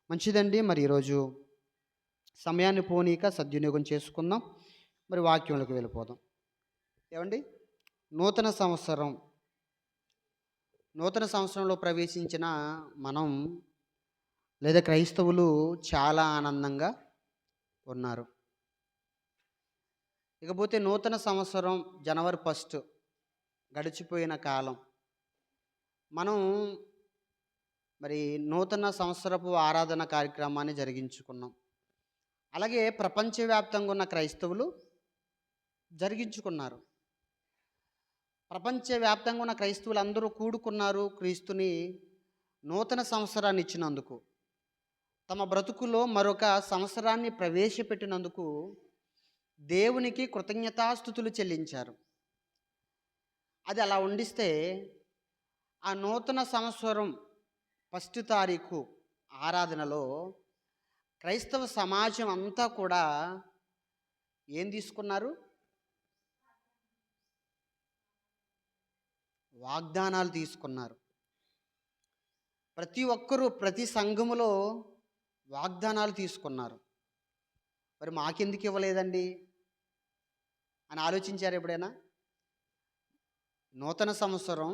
మంచిదండి. మరి ఈరోజు సమయాన్ని పోనీక సద్వినియోగం చేసుకుందాం. మరి వాక్యంలోకి వెళ్ళిపోదాం. ఏవండి? నూతన సంవత్సరం. నూతన సంవత్సరంలో ప్రవేశించిన మనం లేదా క్రైస్తవులు చాలా ఆనందంగా ఉన్నారు. ఇకపోతే నూతన సంవత్సరం జనవరి 1 గడిచిపోయిన కాలం. మనం మరి నూతన సంవత్సరపు ఆరాధన కార్యక్రమాన్ని జరిగించుకున్నాం. అలాగే ప్రపంచవ్యాప్తంగా ఉన్న క్రైస్తవులు జరిగించుకున్నారు. ప్రపంచవ్యాప్తంగా ఉన్న క్రైస్తవులందరూ కూడుకున్నారు క్రీస్తుని నూతన సంవత్సరాన్ని ఇచ్చినందుకు. తమ బ్రతుకులో మరొక సంవత్సరాన్ని ప్రవేశపెట్టినందుకు దేవునికి కృతజ్ఞతాస్తుతులు చెల్లించారు. అది అలా ఉండిస్తే ఆ నూతన సంవత్సరం 1 తారీఖు ఆరాధనలో క్రైస్తవ సమాజం అంతా కూడా ఏం తీసుకున్నారు? వాగ్దానాలు తీసుకున్నారు. ప్రతి ఒక్కరూ ప్రతి సంఘములో వాగ్దానాలు తీసుకున్నారు. మరి మాకెందుకు ఇవ్వలేదండి అని ఆలోచించారు ఎప్పుడైనా? నూతన సంవత్సరం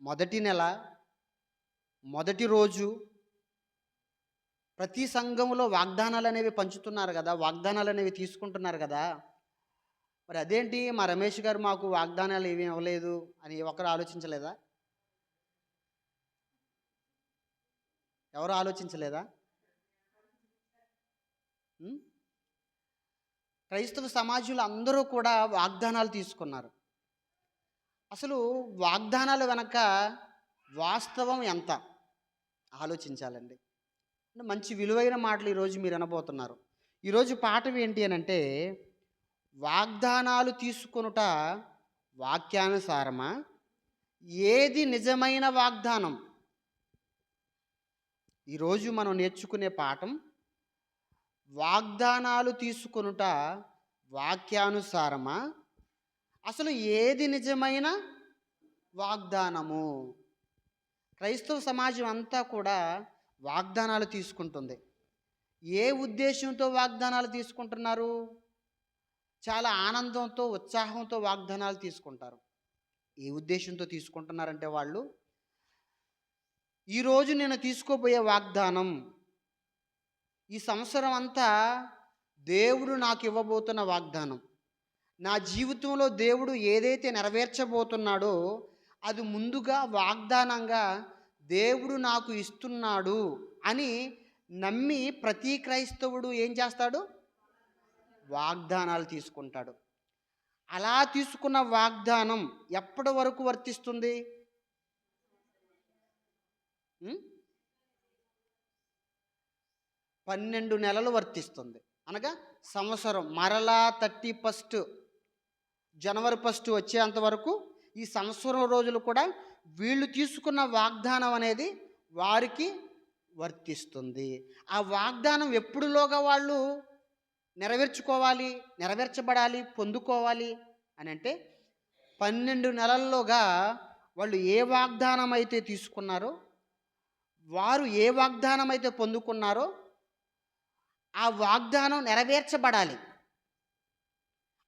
మొదటి నెల మొదటి రోజు ప్రతి సంఘములో వాగ్దానాలు అనేవి పంచుతున్నారు కదా, వాగ్దానాలు అనేవి తీసుకుంటున్నారు కదా. మరి అదేంటి మా రమేష్ గారు మాకు వాగ్దానాలు ఏమీ ఇవ్వలేదు అని ఒకరు ఆలోచించలేదా? ఎవరు ఆలోచించలేదా? క్రైస్తవ సమాజంలో అందరూ కూడా వాగ్దానాలు తీసుకున్నారు. అసలు వాగ్దానాల వెనక వాస్తవం ఎంత ఆలోచించాలండి. మంచి విలువైన మాటలు ఈరోజు మీరు అనబోతున్నారు. ఈరోజు పాఠం ఏంటి అని అంటే, వాగ్దానాలు తీసుకొనుట వాక్యానుసారమా? ఏది నిజమైన వాగ్దానం? ఈరోజు మనం నేర్చుకునే పాఠం వాగ్దానాలు తీసుకొనుట వాక్యానుసారమా? అసలు ఏది నిజమైన వాగ్దానము? క్రైస్తవ సమాజం అంతా కూడా వాగ్దానాలు తీసుకుంటుంది. ఏ ఉద్దేశంతో వాగ్దానాలు తీసుకుంటున్నారు? చాలా ఆనందంతో ఉత్సాహంతో వాగ్దానాలు తీసుకుంటారు. ఏ ఉద్దేశంతో తీసుకుంటున్నారంటే వాళ్ళు, ఈరోజు నేను తీసుకోబోయే వాగ్దానం, ఈ సంవత్సరం అంతా దేవుడు నాకు ఇవ్వబోతున్న వాగ్దానం, నా జీవితంలో దేవుడు ఏదైతే నెరవేర్చబోతున్నాడో అది ముందుగా వాగ్దానంగా దేవుడు నాకు ఇస్తున్నాడు అని నమ్మి ప్రతి క్రైస్తవుడు ఏం చేస్తాడు? వాగ్దానాలు తీసుకుంటాడు. అలా తీసుకున్న వాగ్దానం ఎప్పటి వరకు వర్తిస్తుంది? 12 నెలలు వర్తిస్తుంది. అనగా సంవత్సరం మరలా 31 జనవరి 1 వచ్చేంత వరకు ఈ సంవత్సరం రోజులు కూడా వీళ్ళు తీసుకున్న వాగ్దానం అనేది వారికి వర్తిస్తుంది. ఆ వాగ్దానం ఎప్పుడులోగా వాళ్ళు నెరవేర్చబడాలి, పొందుకోవాలి అని అంటే 12 నెలల్లోగా వాళ్ళు ఏ వాగ్దానం అయితే తీసుకున్నారో, వారు ఏ వాగ్దానం అయితే పొందుకున్నారో ఆ వాగ్దానం నెరవేర్చబడాలి.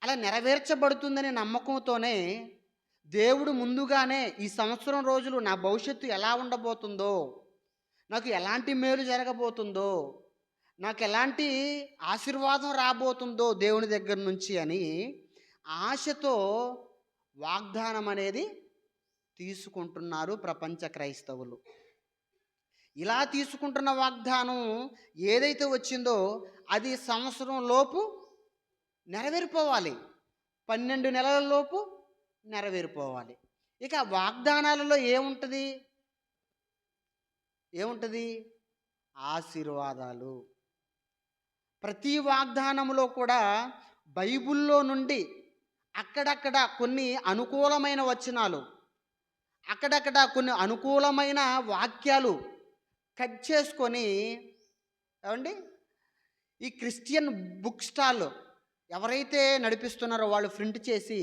అలా నెరవేర్చబడుతుందనే నమ్మకంతోనే దేవుడు ముందుగానే ఈ సంవత్సరం రోజులు నా భవిష్యత్తు ఎలా ఉండబోతుందో, నాకు ఎలాంటి మేలు జరగబోతుందో, నాకు ఎలాంటి ఆశీర్వాదం రాబోతుందో దేవుని దగ్గర నుంచి అని ఆశతో వాగ్దానం అనేది తీసుకుంటున్నారు ప్రపంచ క్రైస్తవులు. ఇలా తీసుకుంటున్న వాగ్దానం ఏదైతే వచ్చిందో అది సంవత్సరం లోపు నెరవేరిపోవాలి, 12 నెలల లోపు నెరవేరిపోవాలి. ఇక వాగ్దానాలలో ఏముంటుంది? ఆశీర్వాదాలు. ప్రతి వాగ్దానంలో కూడా బైబిల్లో నుండి అక్కడక్కడ కొన్ని అనుకూలమైన వచనాలు, అక్కడక్కడ కొన్ని అనుకూలమైన వాక్యాలు కట్ చేసుకొని ఏమండి ఈ క్రిస్టియన్ బుక్ స్టాల్ ఎవరైతే నడిపిస్తున్నారో వాళ్ళు ప్రింట్ చేసి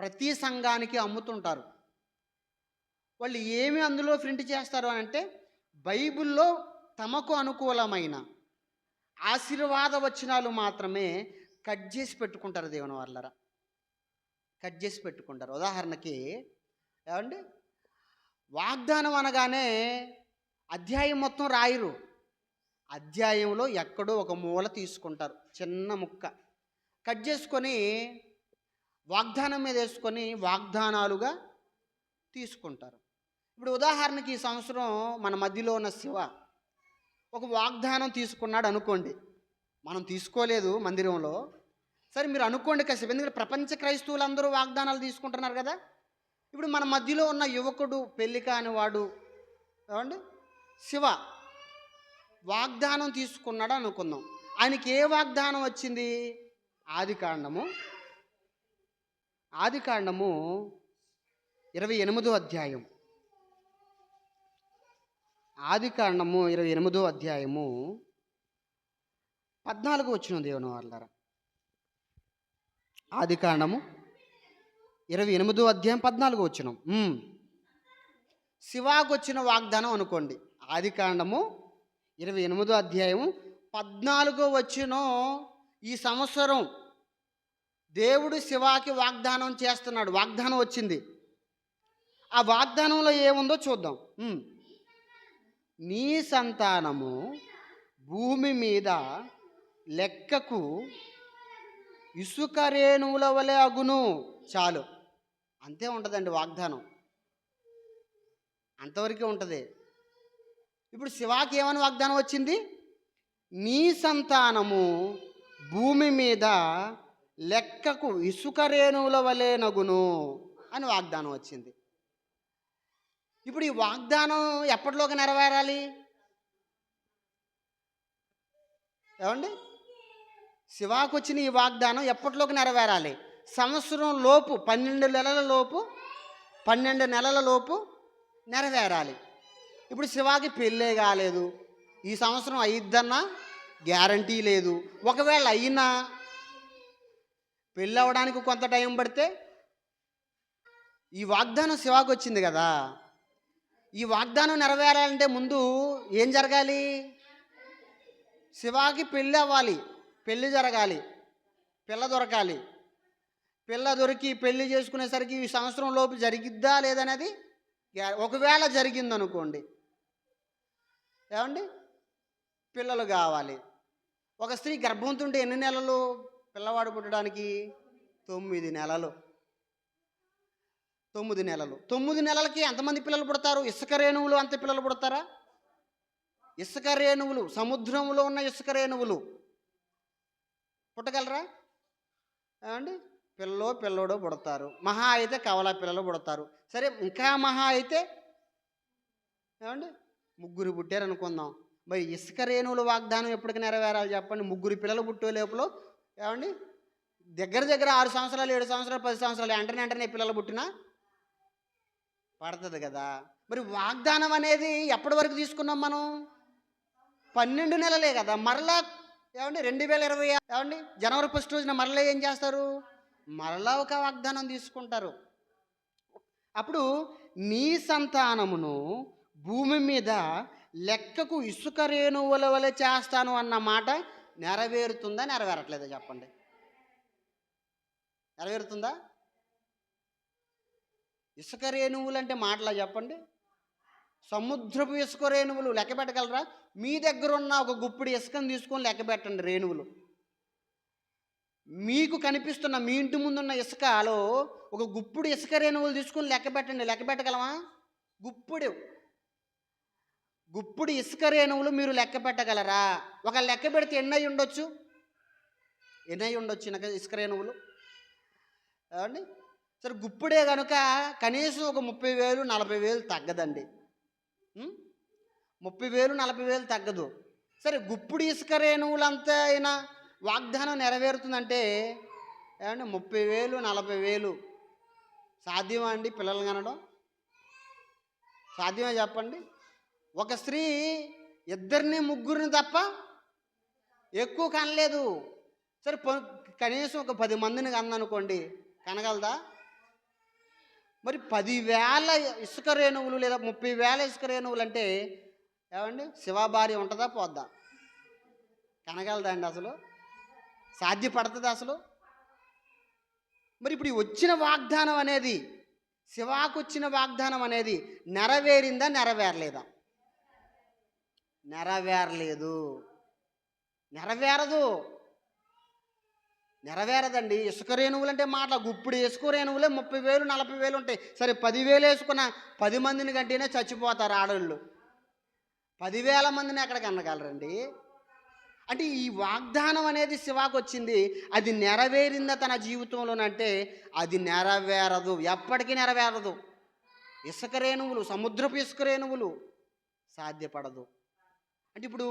ప్రతి సంఘానికి అమ్ముతుంటారు. వాళ్ళు ఏమి అందులో ప్రింట్ చేస్తారు అని అంటే, బైబిల్లో తమకు అనుకూలమైన ఆశీర్వాద వచనాలు మాత్రమే కట్ చేసి పెట్టుకుంటారు దేవుని వాళ్ళరా. కట్ చేసి పెట్టుకుంటారు. ఉదాహరణకి ఏమండి, వాగ్దానం అనగానే అధ్యాయం మొత్తం రాయరు. అధ్యాయంలో ఎక్కడో ఒక మూల తీసుకుంటారు, చిన్న ముక్క కట్ చేసుకొని వాగ్దానం మీద వేసుకొని వాగ్దానాలుగా తీసుకుంటారు. ఇప్పుడు ఉదాహరణకి ఈ సంవత్సరం మన మధ్యలో ఉన్న శివ ఒక వాగ్దానం తీసుకున్నాడు అనుకోండి. మనం తీసుకోలేదు మందిరంలో, సరే మీరు అనుకోండి కాసేపు. ఎందుకంటే ప్రపంచ క్రైస్తవులందరూ వాగ్దానాలు తీసుకుంటున్నారు కదా. ఇప్పుడు మన మధ్యలో ఉన్న యువకుడు, పెళ్లి కాని వాడు ఏమండి, శివ వాగ్దానం తీసుకున్నాడు అనుకుందాం. ఆయనకి ఏ వాగ్దానం వచ్చింది? ఆదికాండము 28వ అధ్యాయం. ఆదికాండము 28వ అధ్యాయము 14 వచనం దేవుని వాళ్ళారా. ఆదికాండము 28వ అధ్యాయం 14 వచనం. శివాకు వచ్చిన వాగ్దానం అనుకోండి. ఆదికాండము 28వ అధ్యాయము 14 వచనం. ఈ సంవత్సరం దేవుడు శివాకి వాగ్దానం చేస్తున్నాడు. వాగ్దానం వచ్చింది. ఆ వాగ్దానంలో ఏముందో చూద్దాం. నీ సంతానము భూమి మీద లెక్కకు ఇసుక రేణువుల వలె అగును. చాలు, అంతే ఉంటుందండి వాగ్దానం, అంతవరకే ఉంటుంది. ఇప్పుడు శివాకి ఏమని వాగ్దానం వచ్చింది? నీ సంతానము భూమి మీద లెక్కకు ఇసుక రేణువుల వలె నగును అని వాగ్దానం వచ్చింది. ఇప్పుడు ఈ వాగ్దానం ఎప్పటిలోకి నెరవేరాలి? ఏమండి, శివాకు వచ్చిన ఈ వాగ్దానం ఎప్పటిలోకి నెరవేరాలి? సంవత్సరం లోపు, 12 నెలల లోపు నెరవేరాలి. ఇప్పుడు శివాకి పెళ్ళే కాలేదు, ఈ సంవత్సరం అయిద్దన్నా గ్యారంటీ లేదు. ఒకవేళ అయినా పెళ్ళి అవ్వడానికి కొంత టైం పడితే, ఈ వాగ్దానం శివాకు వచ్చింది కదా, ఈ వాగ్దానం నెరవేరాలంటే ముందు ఏం జరగాలి? శివాకి పెళ్ళి అవ్వాలి, పెళ్ళి జరగాలి, పిల్ల దొరకాలి. పిల్ల దొరికి పెళ్ళి చేసుకునేసరికి ఈ సంవత్సరం లోపు జరిగిద్దా లేదనేది, ఒకవేళ జరిగిందనుకోండి ఏమండి, పిల్లలు కావాలి. ఒక స్త్రీ గర్భంతుంటే ఎన్ని నెలలు పిల్లవాడు పుట్టడానికి? 9 నెలలు. 9 నెలలు. 9 నెలలకి ఎంతమంది పిల్లలు పుడతారు? ఇసుక రేణువులు అంత పిల్లలు పుడతారా? ఇసుక రేణువులు, సముద్రంలో ఉన్న ఇసుక రేణువులు పుట్టగలరా? ఏమండి, పిల్లోడో పుడతారు. మహా అయితే కవల పిల్లలు పుడతారు. సరే, ఇంకా మహా అయితే ఏమండి 3 పుట్టారు అనుకుందాం. మరి ఇసుక రేణువుల వాగ్దానం ఎప్పటికి నెరవేరాలి చెప్పండి? 3 పిల్లలు పుట్టే లోపల ఏమండి దగ్గర 6 సంవత్సరాలు, 7 సంవత్సరాలు, 10 సంవత్సరాలు వెంటనే పిల్లలు పుట్టినా పడుతుంది కదా. మరి వాగ్దానం అనేది ఎప్పటి వరకు తీసుకున్నాం మనం? 12 నెలలే కదా. మరలా ఏమండి 2020 ఏమండి జనవరి 1 రోజున మరలా ఏం చేస్తారు? మరలా ఒక వాగ్దానం తీసుకుంటారు. అప్పుడు నీ సంతానమును భూమి మీద లెక్కకు ఇసుక రేణువుల వలె చేస్తాను అన్న మాట నెరవేరుతుందా నెరవేరట్లేదా చెప్పండి? నెరవేరుతుందా? ఇసుక రేణువులు అంటే మాటలా చెప్పండి? సముద్రపు ఇసుక రేణువులు లెక్క పెట్టగలరా? మీ దగ్గర ఉన్న ఒక గుప్పిడి ఇసుకను తీసుకొని లెక్క పెట్టండి రేణువులు. మీకు కనిపిస్తున్న మీ ఇంటి ముందున్న ఇసుకలో ఒక గుప్పుడు ఇసుక రేణువులు తీసుకొని లెక్క పెట్టండి. లెక్క పెట్టగలమా? గుప్పుడు ఇసుక రేణువులు మీరు లెక్క పెట్టగలరా? ఒక లెక్క పెడితే ఎన్ని అయి ఉండొచ్చు ఇసుక రేణువులు? ఏమండి, సరే గుప్పుడే కనుక కనీసం ఒక 30,000 40,000 తగ్గదండి. 30,000 40,000 తగ్గదు. సరే, గుప్పుడు ఇసుక రేణువులంతా అయినా వాగ్దానం నెరవేరుతుందంటే ఏమండి 30,000 40,000 సాధ్యమా అండి పిల్లలు కనడం? సాధ్యమే చెప్పండి? ఒక స్త్రీ 2 3 తప్ప ఎక్కువ కనలేదు. సరే, కనీసం ఒక 10 మందిని కన్ననుకోండి, కనగలదా? మరి 10,000 ఇసుక రేణువులు లేదా 30,000 ఇసుక రేణువులు అంటే ఏమండి, శివ భార్య ఉంటుందా పోద్దా? కనగలదండి అసలు? సాధ్యపడుతుంది అసలు? మరి ఇప్పుడు ఈ వచ్చిన వాగ్దానం అనేది, శివాకు వచ్చిన వాగ్దానం అనేది నెరవేరిందా నెరవేరలేదా? నెరవేరలేదు. నెరవేరదు. నెరవేరదండి. ఇసుక రేణువులు అంటే మాటల గుప్పుడు ఇసుక రేణువులే 30,000 40,000 ఉంటాయి. సరే 10,000 వేసుకున్న 10 మందిని కంటేనే చచ్చిపోతారు ఆడోళ్ళు. 10,000 మందిని ఎక్కడికి అనగలరండి? అంటే ఈ వాగ్దానం అనేది శివాకు వచ్చింది, అది నెరవేరిందా తన జీవితంలోనంటే అది నెరవేరదు, ఎప్పటికీ నెరవేరదు. ఇసుక రేణువులు, సముద్రపు ఇసుక రేణువులు సాధ్యపడదు. అంటే ఇప్పుడు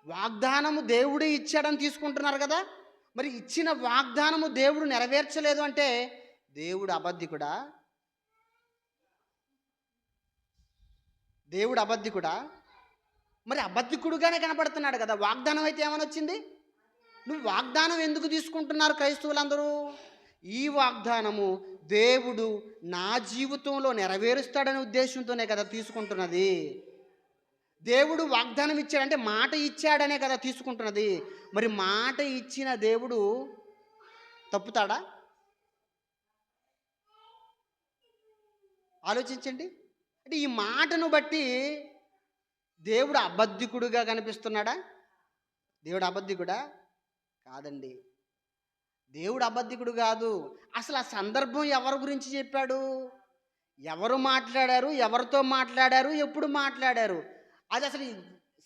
వాగ్దానము దేవుడే ఇచ్చాడని తీసుకుంటున్నారు కదా, మరి ఇచ్చిన వాగ్దానము దేవుడు నెరవేర్చలేదు అంటే దేవుడు అబద్ధికుడా? దేవుడు అబద్ధికుడా? మరి అబద్ధికుడుగానే కనపడుతున్నాడు కదా. వాగ్దానం అయితే ఏమని వచ్చింది? నువ్వు వాగ్దానం ఎందుకు తీసుకుంటున్నారు క్రైస్తవులందరూ? ఈ వాగ్దానము దేవుడు నా జీవితంలో నెరవేరుస్తాడనే ఉద్దేశంతోనే కదా తీసుకుంటున్నది. దేవుడు వాగ్దానం ఇచ్చాడంటే మాట ఇచ్చాడనే కదా తీసుకుంటున్నది. మరి మాట ఇచ్చిన దేవుడు తప్పుతాడా? ఆలోచించండి. అంటే ఈ మాటను బట్టి దేవుడు అబద్ధికుడుగా కనిపిస్తున్నాడా? దేవుడు అబద్ధికుడా? కాదండి. దేవుడు అబద్ధికుడు కాదు. అసలు ఆ సందర్భం ఎవరి గురించి చెప్పాడు? ఎవరు మాట్లాడారు? ఎవరితో మాట్లాడారు? ఎప్పుడు మాట్లాడారు? అది అసలు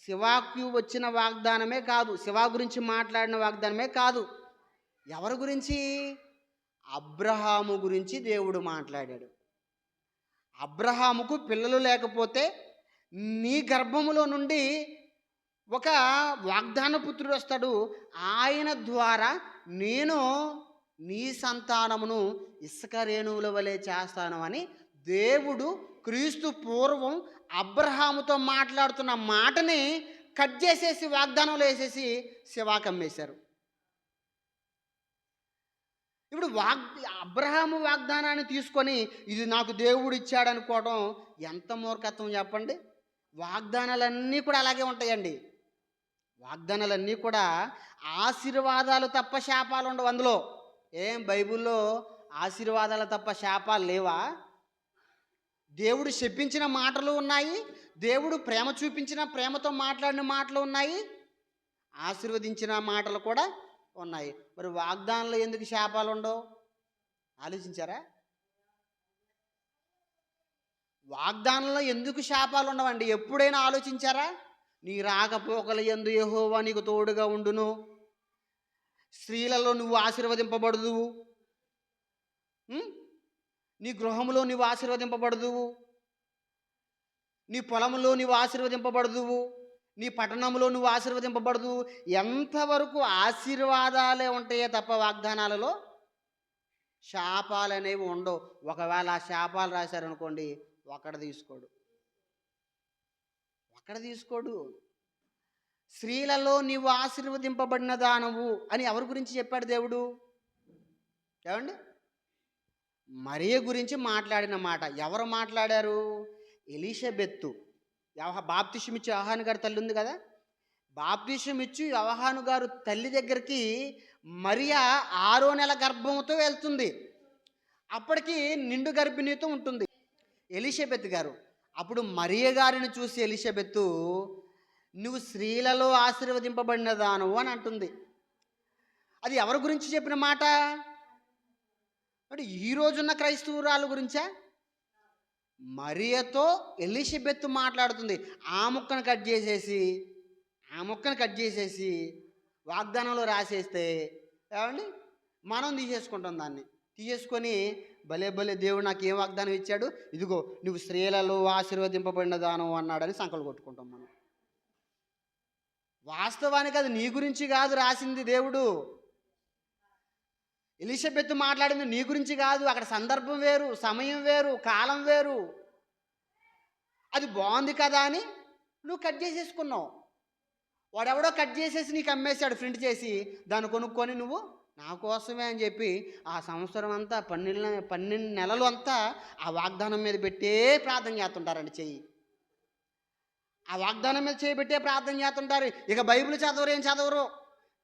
శివాకు వచ్చిన వాగ్దానమే కాదు, శివ గురించి మాట్లాడిన వాగ్దానమే కాదు. ఎవరి గురించి? అబ్రహాము గురించి దేవుడు మాట్లాడాడు. అబ్రహాముకు పిల్లలు లేకపోతే నీ గర్భములో నుండి ఒక వాగ్దాన పుత్రుడు వస్తాడు, ఆయన ద్వారా నేను నీ సంతానమును ఇసుక రేణువుల వలె చేస్తాను అని దేవుడు క్రీస్తు పూర్వం అబ్రహాముతో మాట్లాడుతున్న మాటని కట్ చేసేసి వాగ్దానంలో వేసేసి శివాకు అమ్మేశారు. ఇప్పుడు అబ్రహాము వాగ్దానాన్ని తీసుకొని ఇది నాకు దేవుడు ఇచ్చాడు అనుకోవడం ఎంత మూర్ఖత్వం చెప్పండి. వాగ్దానాలన్నీ కూడా అలాగే ఉంటాయండి. వాగ్దానాలన్నీ కూడా ఆశీర్వాదాలు తప్ప శాపాలు ఉండవు అందులో. ఏం బైబిల్లో ఆశీర్వాదాలు తప్ప శాపాలు లేవా? దేవుడు శపించిన మాటలు ఉన్నాయి, దేవుడు ప్రేమ చూపించిన ప్రేమతో మాట్లాడిన మాటలు ఉన్నాయి, ఆశీర్వదించిన మాటలు కూడా ఉన్నాయి. మరి వాగ్దానంలో ఎందుకు శాపాలు ఉండవు? ఆలోచించారా? వాగ్దానంలో ఎందుకు శాపాలు ఉండవండి? ఎప్పుడైనా ఆలోచించారా? నీ రాకపోకల యందు యెహోవా నీకు తోడుగా ఉండును, స్త్రీలలో నువ్వు ఆశీర్వదింపబడుదువు, నీ గృహములో నీవు ఆశీర్వదింపబడుదువు, నీ పొలంలో నీవు ఆశీర్వదింపబడుదువు, నీ పట్టణంలో నువ్వు ఆశీర్వదింపబడుదువు. ఎంతవరకు ఆశీర్వాదాలే ఉంటాయే తప్ప వాగ్దానాలలో శాపాలు అనేవి ఉండవు. ఒకవేళ ఆ శాపాలు రాశారనుకోండి, ఒక్కడ తీసుకోడు. స్త్రీలలో నీవు ఆశీర్వదింపబడిన దానవు అని ఎవరి గురించి చెప్పాడు దేవుడు? ఏమండి, మరియ గురించి మాట్లాడిన మాట. ఎవరు మాట్లాడారు? ఎలీషబెత్తు. బాప్తిసం ఇచ్చి యోహాను గారి తల్లి ఉంది కదా, బాప్తిసం ఇచ్చి యోహాను గారు తల్లి దగ్గరికి మరియా 6వ నెల గర్భంతో వెళ్తుంది. అప్పటికి నిండు గర్భిణీతో ఉంటుంది ఎలీషబెత్ గారు. అప్పుడు మరియ గారిని చూసి ఎలీషబెత్తు నువ్వు స్త్రీలలో ఆశీర్వదింపబడిన దానవు అని అంటుంది. అది ఎవరి గురించి చెప్పిన మాట? అంటే ఈ రోజున్న క్రైస్తవురాలు గురించా? మరియతో ఎలీషబెత్ మాట్లాడుతుంది. ఆ ముక్కను కట్ చేసేసి వాగ్దానంలో రాసేస్తే ఏమండి, మనం తీసేసుకుంటాం. దాన్ని తీసేసుకొని భలే దేవుడు నాకు ఏం వాగ్దానం ఇచ్చాడు, ఇదిగో నువ్వు స్త్రీలలో ఆశీర్వదింపబడిన దానం అన్నాడని సంకలు కొట్టుకుంటాం మనం. వాస్తవానికి అది నీ గురించి కాదు రాసింది దేవుడు. ఎలీషబెత్ మాట్లాడింది నీ గురించి కాదు. అక్కడ సందర్భం వేరు, సమయం వేరు, కాలం వేరు. అది బాగుంది కదా అని నువ్వు కట్ చేసేసుకున్నావు. వాడెవడో కట్ చేసేసి నీకు అమ్మేశాడు, ప్రింట్ చేసి. దాన్ని కొనుక్కొని నువ్వు నా కోసమే అని చెప్పి ఆ సంవత్సరం అంతా 12 నెలలు అంతా ఆ వాగ్దానం మీద పెట్టే ప్రార్థన చేస్తుంటారండి చెయ్యి. ఆ వాగ్దానం మీద చేయబెట్టే ప్రార్థన చేస్తుంటారు. ఇక బైబిల్ చదవరు, ఏం చదవరు.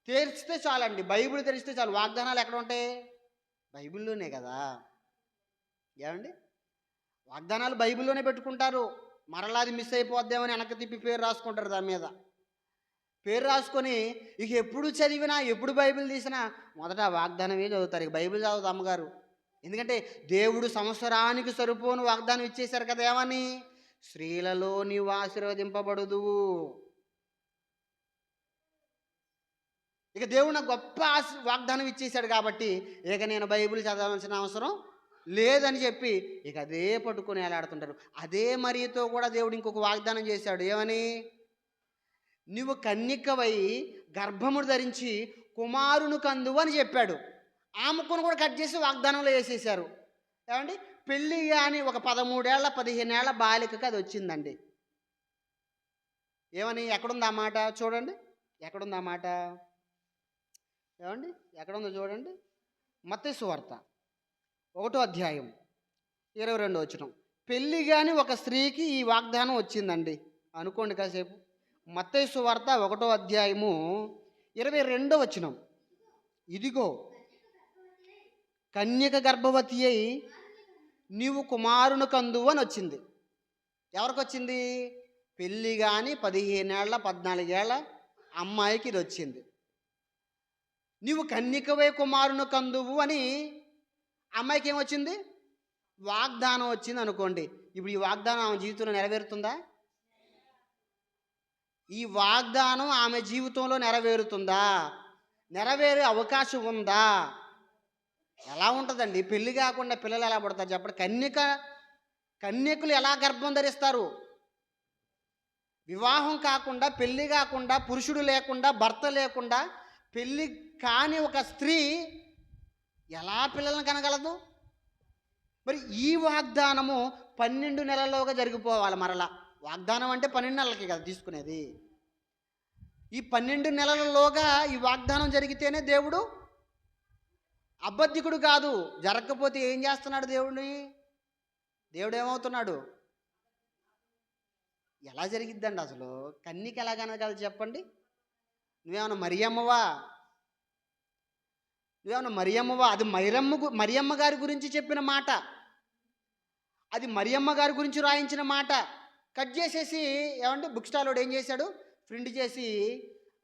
తెరిస్తే చాలండి, బైబిల్ తెరిస్తే చాలు. వాగ్దానాలు ఎక్కడ ఉంటాయి? బైబిల్లోనే కదా. ఏమండి, వాగ్దానాలు బైబిల్లోనే పెట్టుకుంటారు. మరలా అది మిస్ అయిపోద్దామని వెనక్కి తిప్పి పేరు రాసుకుంటారు దాని మీద. పేరు రాసుకొని ఇక ఎప్పుడు చదివినా, ఎప్పుడు బైబిల్ తీసినా మొదట ఆ వాగ్దానమే చదువుతారు. ఇక బైబిల్ చదువుతారు అమ్మగారు. ఎందుకంటే దేవుడు సంవత్సరానికి సరిపోను వాగ్దానం ఇచ్చేశారు కదా. ఏమని? స్త్రీలలో నీవు ఆశీర్వదింపబడుదువు. ఇక దేవుడు నాకు గొప్ప వాగ్దానం ఇచ్చేశాడు కాబట్టి ఇక నేను బైబిల్ చదవాల్సిన అవసరం లేదని చెప్పి ఇక అదే పట్టుకొని వేలాడుతుంటారు. అదే మరియతో కూడా దేవుడు ఇంకొక వాగ్దానం చేశాడు. ఏమని? నువ్వు కన్యకవై గర్భమును ధరించి కుమారుని కందువు అని చెప్పాడు. ఆమెకును కూడా కట్ చేసి వాగ్దానంలో వేసేశారు. ఏమండి, పెళ్ళి కానీ ఒక 13 ఏళ్ళ 15 ఏళ్ళ బాలికకి అది వచ్చిందండి. ఏమని? ఎక్కడుంది ఆ మాట? చూడండి, ఎక్కడుంది ఆ మాట? ఏమండి, ఎక్కడుందో చూడండి. మత్తయి సువార్త 1వ అధ్యాయం 22వ వచనం. పెళ్ళి కానీ ఒక స్త్రీకి ఈ వాగ్దానం వచ్చిందండి. అనుకోండి కాసేపు. మత్తయి సువార్త 1వ అధ్యాయము 22వ వచనం. ఇదిగో కన్యక గర్భవతి అయి నీవు కుమారుని కందువు అని వచ్చింది. ఎవరికి వచ్చింది? పెళ్ళి కానీ 15 ఏళ్ళ 14 ఏళ్ళ అమ్మాయికి ఇది వచ్చింది. నీవు కన్యకవై కుమారుని కందువు అని అమ్మాయికి ఏమొచ్చింది? వాగ్దానం వచ్చింది అనుకోండి. ఇప్పుడు ఈ వాగ్దానం ఆమె జీవితంలో నెరవేరుతుందా? ఈ వాగ్దానం ఆమె జీవితంలో నెరవేరుతుందా? నెరవేరే అవకాశం ఉందా? ఎలా ఉంటుందండి? పెళ్ళి కాకుండా పిల్లలు ఎలా పడతారు చెప్పండి? కన్యకులు ఎలా గర్భం ధరిస్తారు? వివాహం కాకుండా, పెళ్ళి కాకుండా, పురుషుడు లేకుండా, భర్త లేకుండా పెళ్ళి కాని ఒక స్త్రీ ఎలా పిల్లలను కనగలదు? మరి ఈ వాగ్దానము 12 నెలల్లోగా జరిగిపోవాలి. మరలా వాగ్దానం అంటే 12 నెలలకి కదా తీసుకునేది. ఈ 12 నెలలలోగా ఈ వాగ్దానం జరిగితేనే దేవుడు అబద్ధికుడు కాదు. జరగకపోతే ఏం చేస్తున్నాడు దేవుడు ఏమవుతున్నాడు? ఎలా జరిగిద్దండి అసలు? కన్యక ఎలా కనగలదు చెప్పండి? నువ్వేమన్నా మరియమ్మవా? అది మరియమ్మ గారి గురించి చెప్పిన మాట. అది మరియమ్మ గారి గురించి రాయించిన మాట. కట్ చేసేసి ఏమంటే బుక్ స్టాల్ ఏం చేశాడు? ప్రింట్ చేసి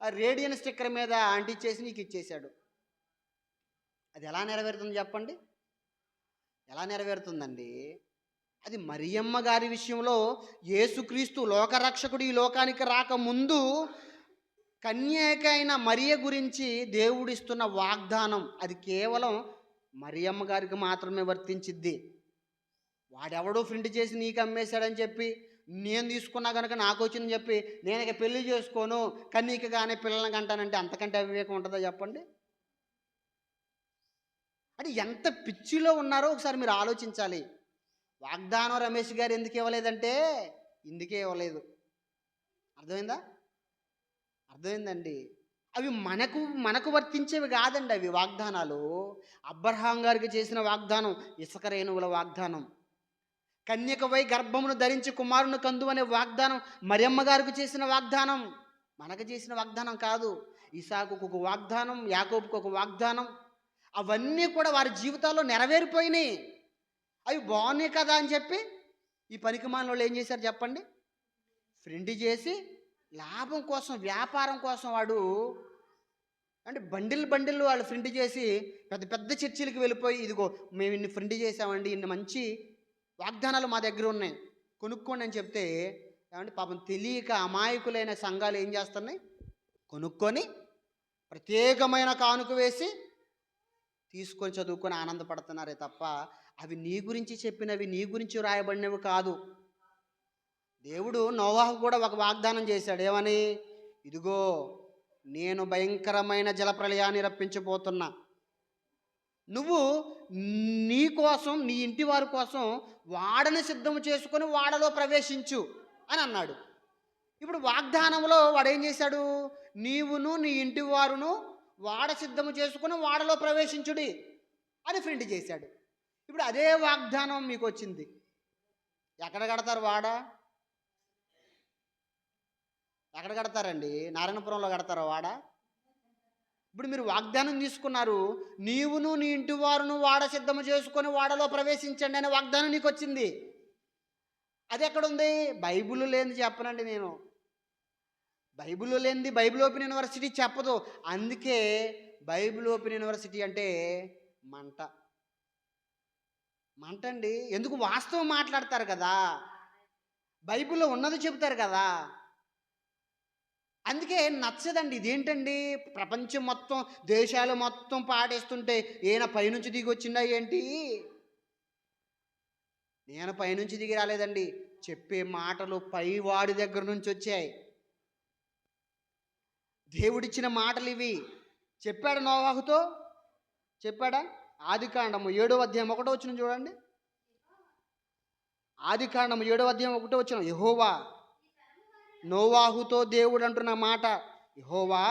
ఆ రేడియన్ స్టిక్కర్ మీద అంటించేసి నీకు ఇచ్చేశాడు. అది ఎలా నెరవేరుతుంది చెప్పండి? ఎలా నెరవేరుతుందండి? అది మరియమ్మ గారి విషయంలో యేసుక్రీస్తు లోకరక్షకుడు ఈ లోకానికి రాకముందు కన్యకైన మరియ గురించి దేవుడిస్తున్న వాగ్దానం అది కేవలం మరియమ్మ గారికి మాత్రమే వర్తించిద్ది. వాడెవడో ప్రింట్ చేసి నీకు అమ్మేశాడని చెప్పి, నేను తీసుకున్నా కనుక నాకు వచ్చిందని చెప్పి నేను ఇక పెళ్లి చేసుకోను, కన్యకగానే పిల్లల్ని కంటానంటే అంతకంటే అవివేకం ఉంటుందా చెప్పండి? అంటే ఎంత పిచ్చిలో ఉన్నారో ఒకసారి మీరు ఆలోచించాలి. వాగ్దానం రమేష్ గారు ఎందుకు ఇవ్వలేదంటే ఇందుకే ఇవ్వలేదు. అర్థమైందండి? అవి మనకు వర్తించేవి కాదండి. అవి వాగ్దానాలు అబ్రహాం గారికి చేసిన వాగ్దానం, ఇసుక రేణువుల వాగ్దానం. కన్యకవై గర్భమును ధరించి కుమారుని కందు అనే వాగ్దానం మరియమ్మ గారికి చేసిన వాగ్దానం, మనకు చేసిన వాగ్దానం కాదు. ఇసాకుకు ఒక వాగ్దానం, యాకోబుకు ఒక వాగ్దానం. అవన్నీ కూడా వారి జీవితాల్లో నెరవేరిపోయినాయి. అవి బాగున్నాయి కదా అని చెప్పి ఈ పనికిమాలిన వాళ్ళు ఏం చేశారు చెప్పండి? ప్రింట్ చేసి లాభం కోసం, వ్యాపారం కోసం వాడు అంటే బండిల్ వాళ్ళు ప్రింట్ చేసి పెద్ద పెద్ద చర్చిలకు వెళ్ళిపోయి, ఇదిగో మేము ఇన్ని ప్రింట్ చేసామండి, ఇన్ని మంచి వాగ్దానాలు మా దగ్గర ఉన్నాయి, కొనుక్కోండి అని చెప్తే ఏమంటే పాపం తెలియక అమాయకులైన సంఘాలు ఏం చేస్తున్నాయి? కొనుక్కొని ప్రత్యేకమైన కానుక వేసి తీసుకొని చదువుకొని ఆనందపడుతున్నారే తప్ప అవి నీ గురించి చెప్పినవి, నీ గురించి రాయబడినవి కాదు. దేవుడు నోవాహుకు కూడా ఒక వాగ్దానం చేశాడు. ఏమని? ఇదిగో నేను భయంకరమైన జలప్రళయాన్ని రప్పించబోతున్నా, నువ్వు నీ కోసం, నీ ఇంటి వారి కోసం వాడని సిద్ధం చేసుకొని వాడలో ప్రవేశించు అని అన్నాడు. ఇప్పుడు వాగ్దానంలో వాడు ఏం చేశాడు? నీవును నీ ఇంటి వారును వాడ సిద్ధము చేసుకుని వాడలో ప్రవేశించుడి అని ప్రింట్ చేశాడు. ఇప్పుడు అదే వాగ్దానం మీకు వచ్చింది. ఎక్కడ కడతారు వాడ? ఎక్కడ కడతారండి? నారాయణపురంలో కడతారా వాడ? ఇప్పుడు మీరు వాగ్దానం తీసుకున్నారు, నీవును నీ ఇంటి వారును వాడ సిద్ధము చేసుకొని వాడలో ప్రవేశించండి అనే వాగ్దానం నీకు వచ్చింది. అది ఎక్కడుంది? బైబిల్ లేనిది చెప్పనండి నేను. బైబిల్ లేనిది బైబిల్ ఓపెన్ యూనివర్సిటీ చెప్పదు. అందుకే బైబిల్ ఓపెన్ యూనివర్సిటీ అంటే మంట. మంట అండి. ఎందుకు? వాస్తవం మాట్లాడతారు కదా, బైబిల్లో ఉన్నది చెబుతారు కదా. అందుకే నచ్చదండి. ఇదేంటండి, ప్రపంచం మొత్తం, దేశాలు మొత్తం పాడేస్తుంటే ఈయన పైనుంచి దిగి వచ్చిందా ఏంటి? నేను పైనుంచి దిగి రాలేదండి. చెప్పే మాటలు పైవాడి దగ్గర నుంచి వచ్చాయి. దేవుడిచ్చిన మాటలు ఇవి. చెప్పాడు నోవాహుతో, చెప్పాడా? ఆదికాండము 7వ అధ్యాయం 1వ వచనం చూడండి. ఆదికాండము 7వ అధ్యాయం 1వ వచనం. యెహోవా నోవాహుతో దేవుడు అంటున్న మాట, యెహోవా,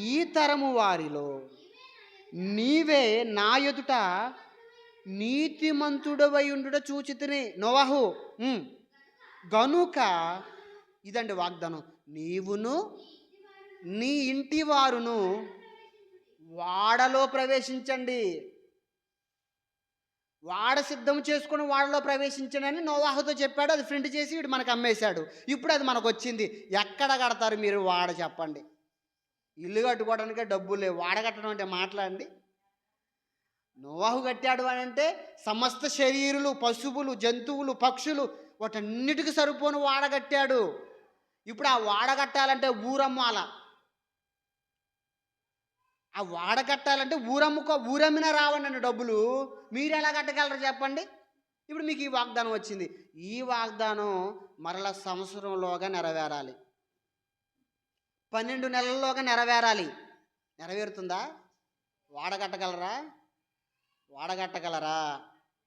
ఈ తరము వారిలో నీవే నా ఎదుట నీతిమంతుడవై ఉండుట చూచితిని. నోవాహు, గనుక ఇదండి వాగ్దానం, నీవును నీ ఇంటి వారును వాడలో ప్రవేశించండి. వాడ సిద్ధం చేసుకుని వాడలో ప్రవేశించండి అని నోవాహుతో చెప్పాడు. అది ప్రింట్ చేసి వీడు మనకు అమ్మేశాడు. ఇప్పుడు అది మనకు వచ్చింది. ఎక్కడ కడతారు మీరు వాడ? చెప్పండి. ఇల్లు కట్టుకోవడానికే డబ్బులు లేవు, వాడ కట్టడం అంటే మాట్లాడండి. నోవాహు కట్టాడు అని అంటే సమస్త శరీరులు, పశువులు, జంతువులు, పక్షులు, వాటన్నిటికీ సరిపోను వాడ కట్టాడు. ఇప్పుడు ఆ వాడ కట్టాలంటే ఊరమ్మాల. ఆ వాడ కట్టాలంటే ఊరమ్మినా రావండి డబ్బులు. మీరు ఎలా కట్టగలరు చెప్పండి? ఇప్పుడు మీకు ఈ వాగ్దానం వచ్చింది. ఈ వాగ్దానం మరలా సంవత్సరంలోగా నెరవేరాలి, 12 నెలల్లోగా నెరవేరాలి. నెరవేరుతుందా? వాడగట్టగలరా? వాడగట్టగలరా?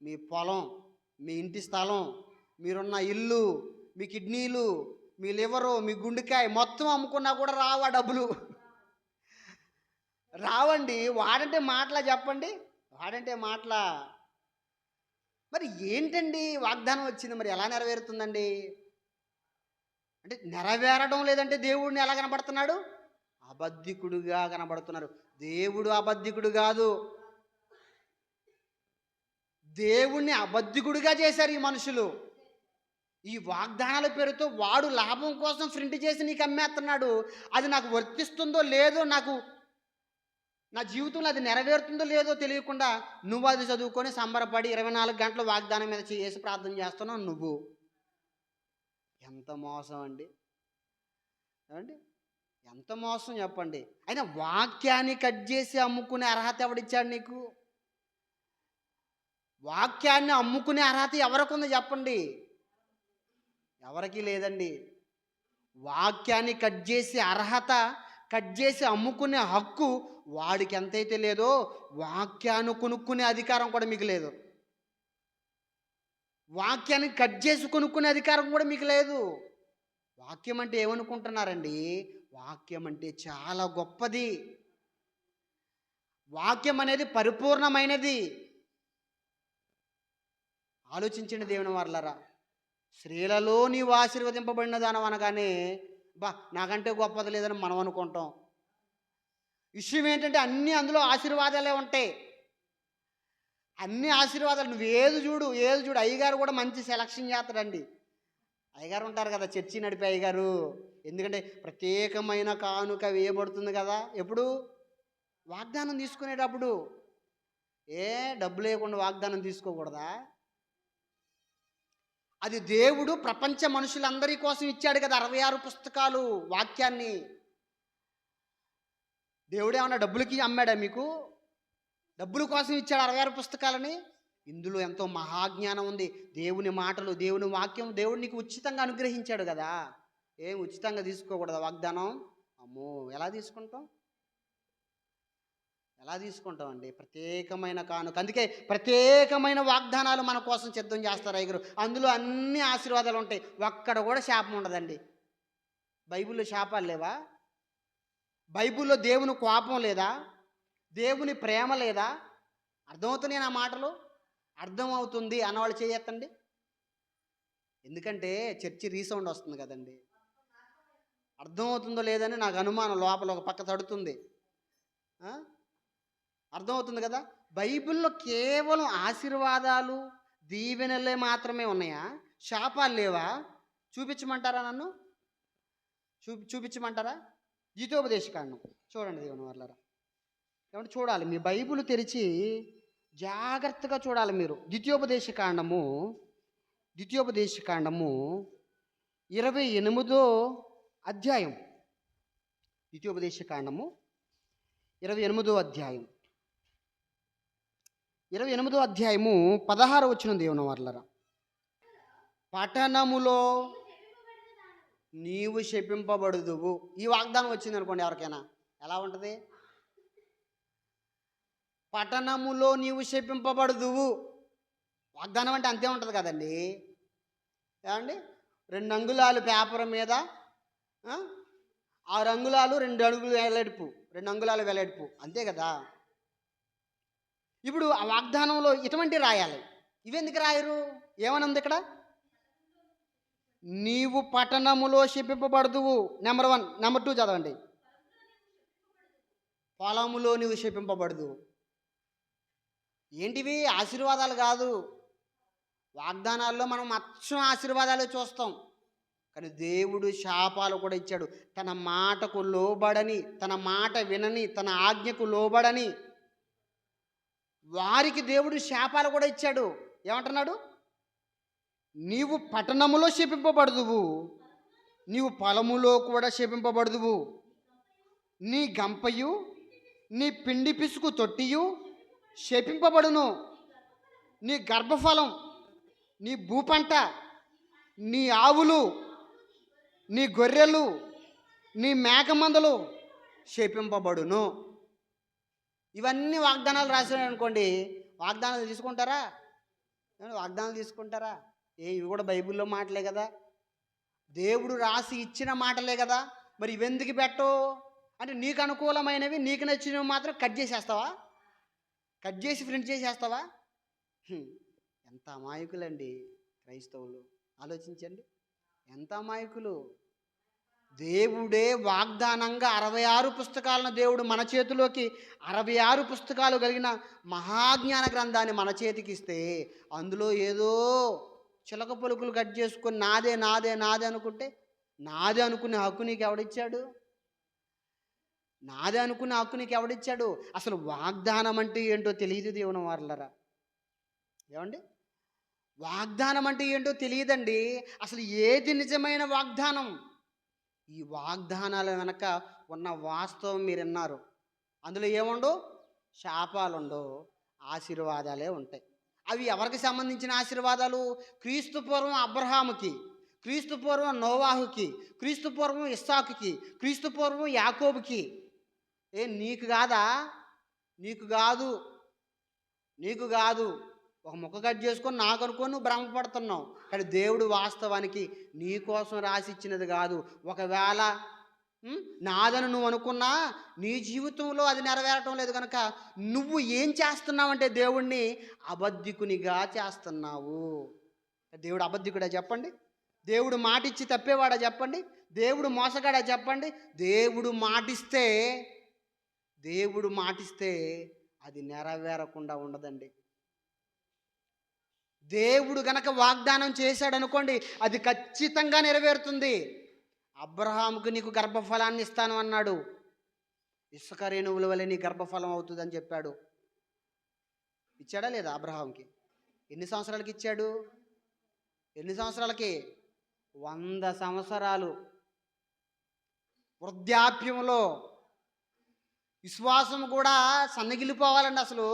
మీ పొలం, మీ ఇంటి స్థలం, మీరున్న ఇల్లు, మీ కిడ్నీలు, మీ లివరు, మీ గుండెకాయ మొత్తం అమ్ముకున్నా కూడా రావా డబ్బులు? రావండి. వాడంటే మాటలా చెప్పండి? వాడంటే మాటలా? మరి ఏంటండి వాగ్దానం వచ్చింది, మరి ఎలా నెరవేరుతుందండి? అంటే నెరవేరడం లేదంటే దేవుడిని ఎలా కనబడుతున్నాడు? అబద్ధికుడుగా కనబడుతున్నారు. దేవుడు అబద్ధికుడు కాదు. దేవుణ్ణి అబద్ధికుడిగా చేశారు ఈ మనుషులు. ఈ వాగ్దానాల పేరుతో వాడు లాభం కోసం ప్రింట్ చేసి నీకు అమ్మేస్తున్నాడు. అది నాకు వర్తిస్తుందో లేదో, నాకు నా జీవితంలో అది నెరవేరుతుందో లేదో తెలియకుండా నువ్వు అది చదువుకొని సంబరపడి 24 గంటలు వాగ్దానం మీద చేసి ప్రార్థన చేస్తున్నావు నువ్వు. ఎంత మోసం అండి! ఏమండి, ఎంత మోసం చెప్పండి. అయినా వాక్యాన్ని కట్ చేసి అమ్ముకునే అర్హత ఎవడిచ్చాడు నీకు? వాక్యాన్ని అమ్ముకునే అర్హత ఎవరికి ఉంది చెప్పండి? ఎవరికీ లేదండి. వాక్యాన్ని కట్ చేసే అర్హత, కట్ చేసి అమ్ముకునే హక్కు వాడికి ఎంతైతే లేదో వాక్యాన్ని కొనుక్కునే అధికారం కూడా మీకు లేదు. వాక్యాన్ని కట్ చేసి కొనుక్కునే అధికారం కూడా మీకు లేదు. వాక్యం అంటే ఏమనుకుంటున్నారండి? వాక్యం అంటే చాలా గొప్పది. వాక్యం అనేది పరిపూర్ణమైనది. ఆలోచించండి దేవుని వారలారా. స్త్రీలలో నీవు ఆశీర్వదింపబడిన దానం అనగానే నాకంటే గొప్పది లేదని మనం అనుకుంటాం. విషయం ఏంటంటే అన్నీ అందులో ఆశీర్వాదాలే ఉంటాయి. అన్ని ఆశీర్వాదాలు. నువ్వు ఏది చూడు. అయ్యగారు కూడా మంచి సెలక్షన్ చేస్తాడండి. అయ్యగారు ఉంటారు కదా, చర్చి నడిపే అయ్యగారు. ఎందుకంటే ప్రత్యేకమైన కానుక వేయబడుతుంది కదా ఎప్పుడు? వాగ్దానం తీసుకునేటప్పుడు. డబ్బు లేకుండా వాగ్దానం తీసుకోకూడదా? అది దేవుడు ప్రపంచ మనుషులందరి కోసం ఇచ్చాడు కదా 66 పుస్తకాలు వాక్యాన్ని. దేవుడు ఏమన్నా డబ్బులకి అమ్మాడా మీకు? డబ్బుల కోసం ఇచ్చాడు 66 పుస్తకాలని. ఇందులో ఎంతో మహాజ్ఞానం ఉంది. దేవుని మాటలు, దేవుని వాక్యం దేవుడు నీకు ఉచితంగా అనుగ్రహించాడు కదా. ఏం ఉచితంగా తీసుకోకూడదా వాగ్దానం? అమ్మో, ఎలా తీసుకుంటాం? ఎలా తీసుకుంటామండి? ప్రత్యేకమైన కానుక. అందుకే ప్రత్యేకమైన వాగ్దానాలు మన కోసం సిద్ధం చేస్తారు అయ్యగారు. అందులో అన్ని ఆశీర్వాదాలు ఉంటాయి. ఒక్కడ కూడా శాపం ఉండదండి. బైబిల్లో శాపాలు లేవా? బైబిల్లో దేవుని కోపం లేదా? దేవుని ప్రేమ లేదా? అర్థమవుతున్నాయి నా మాటలు? అర్థమవుతుంది అన్నవాళ్ళు చేయొద్దండి. ఎందుకంటే చర్చి రీసౌండ్ వస్తుంది కదండి. అర్థమవుతుందో లేదని నాకు అనుమానం, లోపల ఒక పక్క తడుతుంది. ఆ? అర్థమవుతుంది కదా? బైబిల్లో కేవలం ఆశీర్వాదాలు దీవెనలే మాత్రమే ఉన్నాయా? శాపాలు లేవా? చూపించమంటారా? నన్ను చూపించమంటారా? ద్వితీయోపదేశకాండం చూడండి దేవుని వాళ్ళరా. ఏమంటే చూడాలి, మీ బైబిల్ తెరిచి జాగ్రత్తగా చూడాలి మీరు. ద్వితీయోపదేశకాండము 28వ అధ్యాయం. ద్వితీయోపదేశకాండము 28వ అధ్యాయం 28వ అధ్యాయము 16 వచనం దేవుని వాళ్ళరా. పట్టణములో నీవు శపింపబడుదువు. ఈ వాగ్దానం వచ్చింది అనుకోండి ఎవరికైనా, ఎలా ఉంటుంది? పట్టణములో నీవు శపింపబడుదువు. వాగ్దానం అంటే అంతే ఉంటుంది కదండి. ఏమండి, 2 అంగుళాలు పేపర్ మీద 6 అంగుళాలు 2 అడుగులు వెడల్పు, 2 అంగుళాలు వెడల్పు, అంతే కదా. ఇప్పుడు ఆ వాగ్దానంలో ఇటువంటి రాయాలి. ఇవెందుకు రాయరు? ఏమనుంది ఇక్కడ? నీవు పట్టణములో శపింపబడుదువు. నెంబర్ 1. నెంబర్ 2 చదవండి. పొలములో నీవు శపింపబడుదువు. ఏంటివి? ఆశీర్వాదాలు కాదు. వాగ్దానాల్లో మనం అచ్చం ఆశీర్వాదాలు చూస్తాం, కానీ దేవుడు శాపాలు కూడా ఇచ్చాడు. తన మాటకు లోబడని, తన మాట వినని, తన ఆజ్ఞకు లోబడని వారికి దేవుడు శాపాలు కూడా ఇచ్చాడు. ఏమంటున్నాడు? నీవు పట్టణములో శపింపబడుదువు, నీవు పొలములో కూడా శపింపబడుదువు. నీ గంపయు నీ పిండి పిసుకు తొట్టియు శపింపబడును. నీ గర్భఫలం, నీ భూపంట, నీ ఆవులు, నీ గొర్రెలు, నీ మేకమందలు శపింపబడును. ఇవన్నీ వాగ్దానాలు రాసినాయి అనుకోండి, వాగ్దానాలు తీసుకుంటారా? వాగ్దానాలు తీసుకుంటారా? ఇవి కూడా బైబిల్లో మాటలే కదా, దేవుడు రాసి ఇచ్చిన మాటలే కదా. మరి ఇవెందుకు పెట్టవు అంటే, నీకు అనుకూలమైనవి, నీకు నచ్చినవి మాత్రం కట్ చేసేస్తావా? కట్ చేసి ప్రింట్ చేసేస్తావా? ఎంత అమాయకులండి క్రైస్తవులు. ఆలోచించండి, ఎంత అమాయకులు. దేవుడే వాగ్దానంగా 66 పుస్తకాలను దేవుడు మన చేతిలోకి 66 పుస్తకాలు కలిగిన మహాజ్ఞాన గ్రంథాన్ని మన చేతికి ఇస్తే, అందులో ఏదో చిలక పలుకులు కట్ చేసుకొని నాదే నాదే నాదే అనుకుంటే, నాదే అనుకునే హక్కు నీకు ఎవడిచ్చాడు? నాదే అనుకునే హక్కు నీకు ఎవడిచ్చాడు? అసలు వాగ్దానం అంటే ఏంటో తెలియదు దేవుని వారలరా. ఏమండి, వాగ్దానం అంటే ఏంటో తెలియదండి. అసలు ఏది నిజమైన వాగ్దానం? ఈ వాగ్దానాల వెనక ఉన్న వాస్తవం మీరు విన్నారు. అందులో ఏముండవు? శాపాలుండవు, ఆశీర్వాదాలే ఉంటాయి. అవి ఎవరికి సంబంధించిన ఆశీర్వాదాలు? క్రీస్తు పూర్వం అబ్రహాముకి, క్రీస్తు పూర్వం నోవాహుకి, క్రీస్తు పూర్వం ఇస్సాకుకి, క్రీస్తు పూర్వం యాకోబుకి. నీకు కాదా? నీకు కాదు, నీకు కాదు. ఒక ముక్క కట్ చేసుకొని నాకు అనుకొని నువ్వు భ్రమపడుతున్నావు, కానీ దేవుడు వాస్తవానికి నీ కోసం రాసి ఇచ్చినది కాదు. ఒకవేళ నాదని నువ్వు అనుకున్నా నీ జీవితంలో అది నెరవేరటం లేదు కనుక నువ్వు ఏం చేస్తున్నావంటే దేవుణ్ణి అబద్ధికునిగా చేస్తున్నావు. దేవుడు అబద్ధికుడా చెప్పండి? దేవుడు మాటిచ్చి తప్పేవాడా చెప్పండి? దేవుడు మోసగాడా చెప్పండి? దేవుడు మాటిస్తే అది నెరవేరకుండా ఉండదండి. దేవుడు గనక వాగ్దానం చేశాడు అనుకోండి, అది ఖచ్చితంగా నెరవేరుతుంది. అబ్రహాముకు నీకు గర్భఫలాన్ని ఇస్తాను అన్నాడు. ఇసుక రేణువుల వలె నీ గర్భఫలం అవుతుందని చెప్పాడు. ఇచ్చాడా లేదా అబ్రహాంకి? ఎన్ని సంవత్సరాలకి ఇచ్చాడు? ఎన్ని సంవత్సరాలకి? 100 సంవత్సరాలు వృద్ధాప్యంలో. విశ్వాసం కూడా సన్నగిలిపోవాలండి. అసలు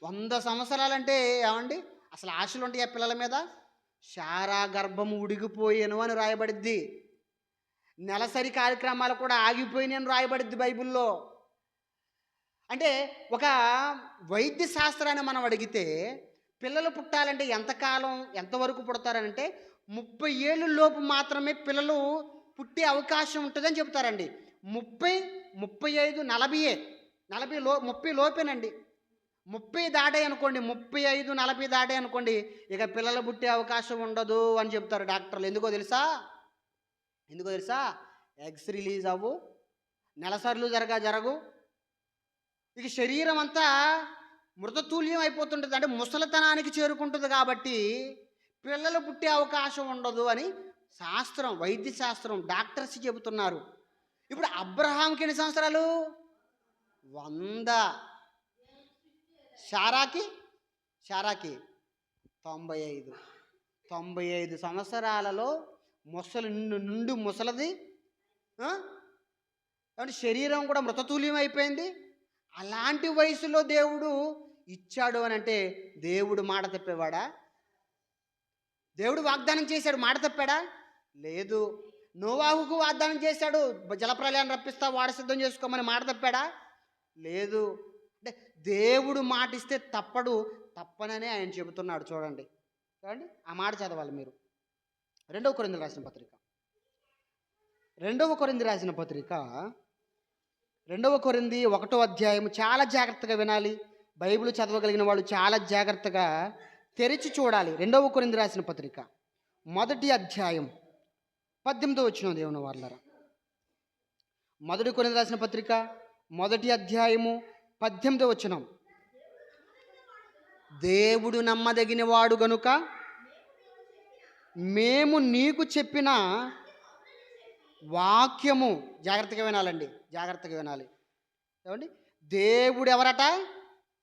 100 సంవత్సరాలంటే ఏమండి, అసలు ఆశలు ఉంటాయి ఆ పిల్లల మీద? శారా గర్భము ఉడిగిపోయాను అని రాయబడిద్ది. నెలసరి కార్యక్రమాలు కూడా ఆగిపోయినాయి అని రాయబడిద్ది బైబిల్లో. అంటే ఒక వైద్య శాస్త్రాన్ని మనం అడిగితే పిల్లలు పుట్టాలంటే ఎంతకాలం, ఎంతవరకు పుడతారంటే 30 ఏళ్ళ లోపు మాత్రమే పిల్లలు పుట్టే అవకాశం ఉంటుందని చెప్తారండి. 30, 35, 40 లోపేనండి. 30 దాటే అనుకోండి, 35, 40 దాటే అనుకోండి, ఇక పిల్లలు పుట్టే అవకాశం ఉండదు అని చెప్తారు డాక్టర్లు. ఎందుకో తెలుసా? ఎగ్స్ రిలీజ్ అవ్వు, నెలసర్లు జరగవు. ఇక శరీరం అంతా మృతతుల్యం అయిపోతుంటుంది, అంటే ముసలితనానికి చేరుకుంటుంది. కాబట్టి పిల్లలు పుట్టే అవకాశం ఉండదు అని శాస్త్రం, వైద్య శాస్త్రం, డాక్టర్స్ చెబుతున్నారు. ఇప్పుడు అబ్రహాంకి ఎన్ని సంవత్సరాలు? 100. శారాకి 95 సంవత్సరాలలో నుండి ముసలది, అంటే శరీరం కూడా మృతతుల్యం అయిపోయింది. అలాంటి వయసులో దేవుడు ఇచ్చాడు అని అంటే దేవుడు మాట తప్పేవాడా? దేవుడు వాగ్దానం చేశాడు, మాట తప్పాడా? లేదు. నోవాహుకు వాగ్దానం చేశాడు, జలప్రలయాన్ని రప్పిస్తా, వాడ సిద్ధం చేసుకోమని, మాట తప్పాడా? లేదు. అంటే దేవుడు మాట ఇస్తే తప్పననే ఆయన చెబుతున్నాడు. చూడండి ఆ మాట చదవాలి మీరు. 2 కొరింథీయులకు రాసిన పత్రిక 2 కొరింథీ 1వ అధ్యాయం. చాలా జాగ్రత్తగా వినాలి. బైబిల్ చదవగలిగిన వాళ్ళు చాలా జాగ్రత్తగా తెరిచి చూడాలి. 2 కొరింథీ రాసిన పత్రిక 1వ అధ్యాయం 18వ వచనం. దేవుని వారలారా, 1 కొరింథీ రాసిన పత్రిక 1వ అధ్యాయము 18వ వచనం. దేవుడు నమ్మదగిన వాడు గనుక మేము నీకు చెప్పిన వాక్యము, జాగ్రత్తగా వినాలండి, జాగ్రత్తగా వినాలి. ఏమండి? దేవుడు ఎవరట?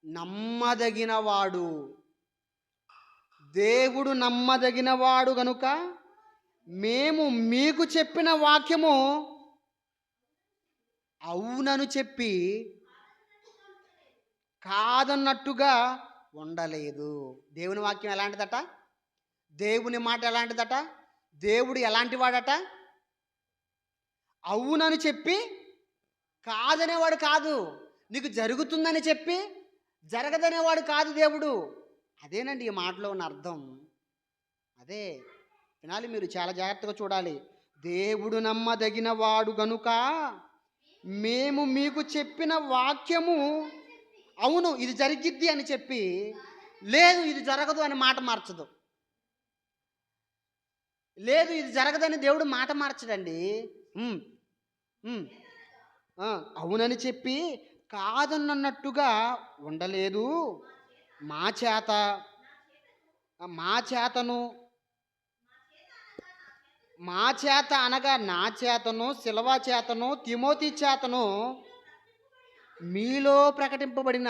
నమ్మదగినవాడు. దేవుడు నమ్మదగినవాడు గనుక మేము మీకు చెప్పిన వాక్యము అవునను చెప్పి కాదన్నట్టుగా ఉండలేదు. దేవుని వాక్యం ఎలాంటిదట? దేవుని మాట ఎలాంటిదట? దేవుడు ఎలాంటి వాడట? అవునని చెప్పి కాదనేవాడు కాదు. నీకు జరుగుతుందని చెప్పి జరగదనేవాడు కాదు దేవుడు. అదేనండి ఈ మాటలో ఉన్న అర్థం. అదే వినాలి, మీరు చాలా జాగ్రత్తగా చూడాలి. దేవుడు నమ్మదగిన వాడు గనుక మేము మీకు చెప్పిన వాక్యము అవును ఇది జరిగిద్ది అని చెప్పి, లేదు ఇది జరగదు అని మాట మార్చదు. లేదు ఇది జరగదని దేవుడు మాట మార్చడండి. అవునని చెప్పి కాదన్నట్టుగా ఉండలేదు. మా చేత అనగా నా చేతను, సిల్వా చేతను, తిమోతి చేతను మీలో ప్రకటింపబడిన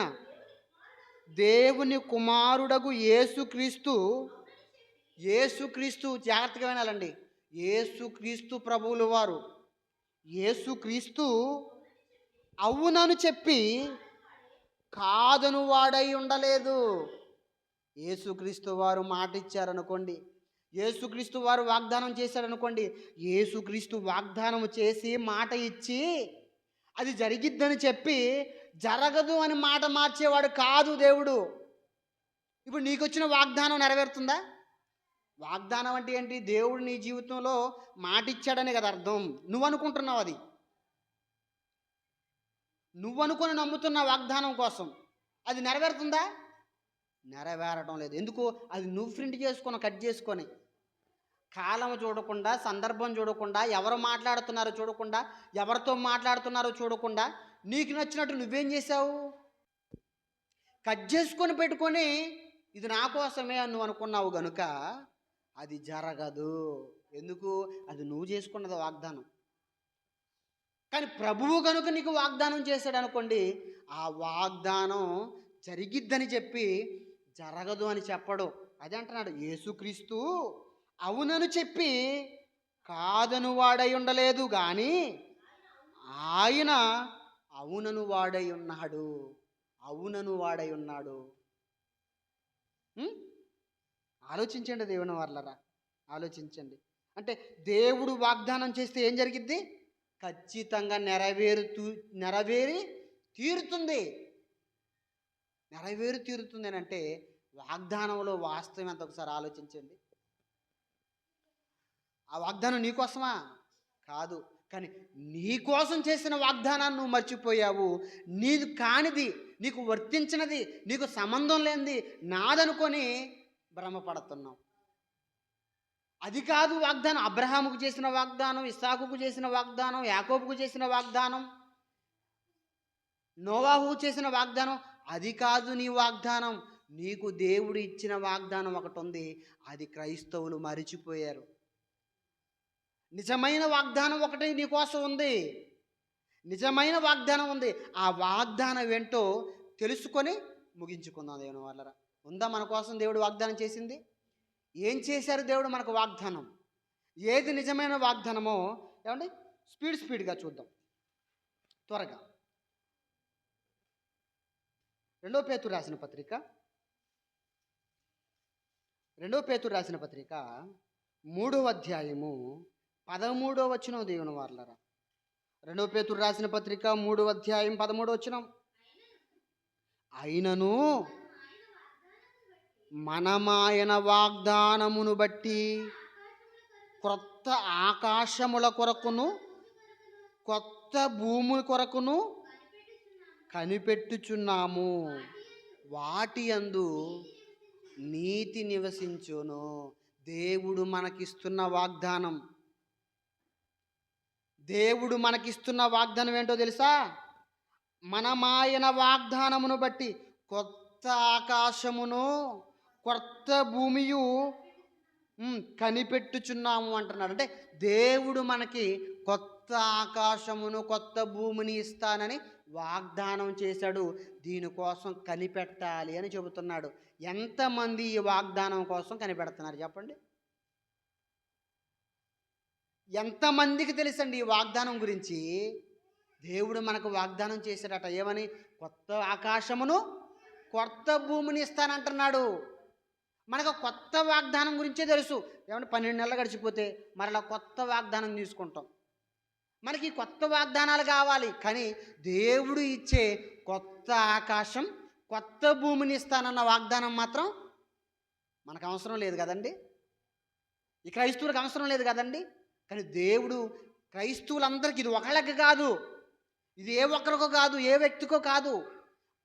దేవుని కుమారుడగు యేసుక్రీస్తు జాగ్రత్తగా వినాలండి. యేసుక్రీస్తు ప్రభువుల వారు, యేసుక్రీస్తు అవునను చెప్పి కాదను వాడై ఉండలేదు. యేసుక్రీస్తు వారు మాట ఇచ్చారనుకోండి, యేసుక్రీస్తు వారు వాగ్దానం చేశారనుకోండి, యేసుక్రీస్తు వాగ్దానం చేసి మాట ఇచ్చి అది జరిగిద్దని చెప్పి జరగదు అని మాట మార్చేవాడు కాదు దేవుడు. ఇప్పుడు నీకు వచ్చిన వాగ్దానం నెరవేరుతుందా? వాగ్దానం అంటే ఏంటి? దేవుడు నీ జీవితంలో మాట ఇచ్చాడనే కదా అర్థం. నువ్వు అనుకుంటున్నావు, అది నువ్వు అనుకుని నమ్ముతున్న వాగ్దానం కోసం అది నెరవేరుతుందా? నెరవేరడం లేదు. ఎందుకు? అది నువ్వు ప్రింట్ చేసుకొని, కట్ చేసుకొని, కాలం చూడకుండా, సందర్భం చూడకుండా, ఎవరు మాట్లాడుతున్నారో చూడకుండా, ఎవరితో మాట్లాడుతున్నారో చూడకుండా నీకు నచ్చినట్టు నువ్వేం చేసావు? కట్ చేసుకొని పెట్టుకొని ఇది నా కోసమే అని నువ్వు అనుకున్నావు గనుక అది జరగదు. ఎందుకు? అది నువ్వు చేసుకున్నది వాగ్దానం. కానీ ప్రభువు కనుక నీకు వాగ్దానం చేశాడు అనుకోండి, ఆ వాగ్దానం జరిగిద్దని చెప్పి జరగదు అని చెప్పడు. అదే అంటున్నాడు, యేసుక్రీస్తు అవునను చెప్పి కాదను వాడై ఉండలేదు, కానీ ఆయన అవునను వాడై ఉన్నాడు. ఆలోచించండి దేవుని వారలారా, ఆలోచించండి. అంటే దేవుడు వాగ్దానం చేస్తే ఏం జరిగిద్ది? ఖచ్చితంగా నెరవేరి తీరుతుంది అని అంటే వాగ్దానంలో వాస్తవం ఎంత ఒకసారి ఆలోచించండి. ఆ వాగ్దానం నీకోసమా? కాదు. కానీ నీకోసం చేసిన వాగ్దానాన్ని నువ్వు మర్చిపోయావు. నీది కానిది, నీకు వర్తించినది, నీకు సంబంధం లేనిది నాదనుకొని భ్రమపడుతున్నావు. అది కాదు వాగ్దానం. అబ్రహాముకు చేసిన వాగ్దానం, ఇస్సాకుకు చేసిన వాగ్దానం, యాకోబుకు చేసిన వాగ్దానం, నోవాహుకు చేసిన వాగ్దానం. అది కాదు నీ వాగ్దానం. నీకు దేవుడు ఇచ్చిన వాగ్దానం ఒకటి ఉంది. అది క్రైస్తవులు మరిచిపోయారు. నిజమైన వాగ్దానం ఒకటి నీ కోసం ఉంది. నిజమైన వాగ్దానం ఉంది. ఆ వాగ్దానం ఏంటో తెలుసుకొని ముగించుకుందాం దేవుని వాళ్ళరా. ఉందా మన కోసం దేవుడు వాగ్దానం చేసింది? ఏం చేశారు దేవుడు మనకు వాగ్దానం? ఏది నిజమైన వాగ్దానమో ఏమండి స్పీడ్గా చూద్దాం త్వరగా. 2 పేతురు రాసిన పత్రిక 3వ అధ్యాయము 13వ వచనం దేవుని వారలారా. 2 పేతురు రాసిన పత్రిక 3వ అధ్యాయం 13వ వచనం. అయినను మనమాయన వాగ్దానమును బట్టి క్రొత్త ఆకాశముల కొరకును కొత్త భూముల కొరకును కనిపెట్టుచున్నాము. వాటి యందు నీతి నివసించును. దేవుడు మనకిస్తున్న వాగ్దానం. దేవుడు మనకిస్తున్న వాగ్దానం ఏంటో తెలుసా? మనమాయన వాగ్దానమును బట్టి కొత్త ఆకాశమును కొత్త భూమియు కనిపెట్టుచున్నాము అంటున్నాడు. అంటే దేవుడు మనకి కొత్త ఆకాశమును కొత్త భూమిని ఇస్తానని వాగ్దానం చేశాడు. దీనికోసం కనిపెట్టాలి అని చెబుతున్నాడు. ఎంతమంది ఈ వాగ్దానం కోసం కనిపెడుతున్నారు చెప్పండి? ఎంతమందికి తెలుసండి ఈ వాగ్దానం గురించి? దేవుడు మనకు వాగ్దానం చేశాడట. ఏమని? కొత్త ఆకాశమును కొత్త భూమిని ఇస్తానంటున్నాడు. మనకు కొత్త వాగ్దానం గురించే తెలుసు. ఏమంటే 12 నెలలు గడిచిపోతే మరలా కొత్త వాగ్దానం తీసుకుంటాం. మనకి కొత్త వాగ్దానాలు కావాలి. కానీ దేవుడు ఇచ్చే కొత్త ఆకాశం కొత్త భూమిని ఇస్తానన్న వాగ్దానం మాత్రం మనకు అవసరం లేదు కదండి. ఈ క్రైస్తవులకు అవసరం లేదు కదండి. కానీ దేవుడు క్రైస్తవులందరికీ, ఇది ఒకళ్ళకి కాదు, ఇది ఏ ఒక్కరికో కాదు, ఏ వ్యక్తికో కాదు,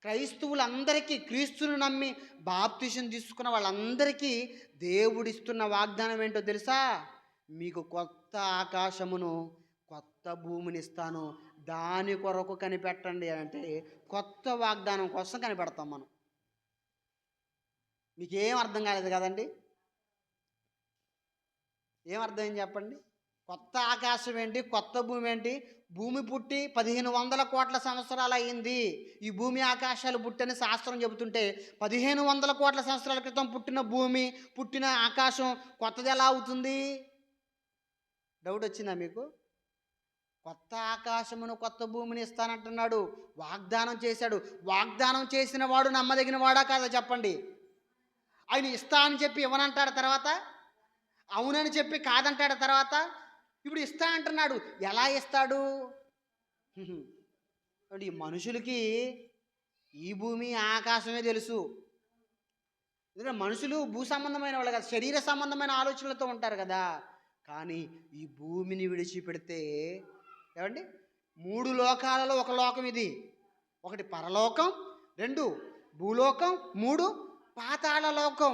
క్రైస్తవులందరికీ, క్రీస్తుని నమ్మి బాప్తిసం తీసుకున్న వాళ్ళందరికీ దేవుడిస్తున్న వాగ్దానం ఏంటో తెలుసా? మీకు కొత్త ఆకాశమును కొత్త భూమిని ఇస్తాను, దాని కొరకు కనిపెట్టండి అంటే కొత్త వాగ్దానం కోసం కనిపెడతాం మనం. మీకేం అర్థం కాలేదు కదండి? ఏం అర్థమైంది చెప్పండి? కొత్త ఆకాశం ఏంటి, కొత్త భూమి ఏంటి? భూమి పుట్టి 1500 కోట్ల సంవత్సరాలు అయింది. ఈ భూమి ఆకాశాలు పుట్టని శాస్త్రం చెబుతుంటే 1500 కోట్ల సంవత్సరాల క్రితం పుట్టిన భూమి, పుట్టిన ఆకాశం కొత్తది ఎలా అవుతుంది? డౌట్ వచ్చిందా మీకు? కొత్త ఆకాశమును కొత్త భూమిని ఇస్తానంటున్నాడు. వాగ్దానం చేశాడు. వాగ్దానం చేసిన వాడు నమ్మదగిన వాడా కాదా చెప్పండి? ఆయన ఇస్తా అని చెప్పి ఇవ్వనంటాడు, తర్వాత అవునని చెప్పి కాదంటాడు, తర్వాత ఇప్పుడు ఇస్తా అంటున్నాడు. ఎలా ఇస్తాడు? ఈ మనుషులకి ఈ భూమి ఆకాశమే తెలుసు. ఎందుకంటే మనుషులు భూ సంబంధమైన వాళ్ళు కదా, శరీర సంబంధమైన ఆలోచనలతో ఉంటారు కదా. కానీ ఈ భూమిని విడిచిపెడితే ఏమండి 3 లోకాలలో ఒక లోకం ఇది. 1 పరలోకం, 2 భూలోకం, 3 పాతాళ లోకం.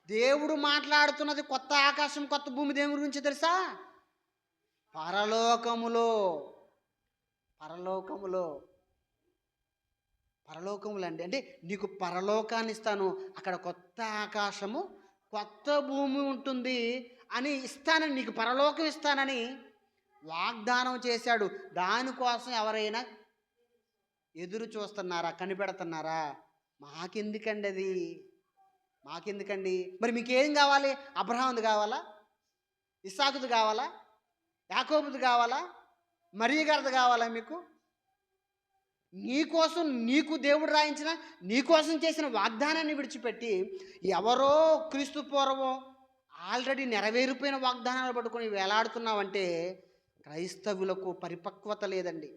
దేవుడు మాట్లాడుతున్నది కొత్త ఆకాశం కొత్త భూమి దేవుని గురించి తెలుసా? పరలోకములో అంటే నీకు పరలోకాన్ని ఇస్తాను, అక్కడ కొత్త ఆకాశము కొత్త భూమి ఉంటుంది అని ఇస్తానని, నీకు పరలోకం ఇస్తానని వాగ్దానం చేశాడు. దానికోసం ఎవరైనా ఎదురు చూస్తున్నారా, కనిపెడుతున్నారా? మాకెందుకండి అది? మాకెందుకండి? మరి మీకేం కావాలి? అబ్రహాముది కావాలా? ఇస్సాకుది కావాలా? యాకోబుది కావాలా? మరియ గారిది కావాలా మీకు? నీకోసం, నీకు దేవుడు రాయించిన, నీకోసం చేసిన వాగ్దానాన్ని విడిచిపెట్టి ఎవరో క్రీస్తు పూర్వం ఆల్రెడీ నెరవేరిపోయిన వాగ్దానాలు పట్టుకొని వేలాడుతున్నావంటే క్రైస్తవులకు పరిపక్వత లేదండి.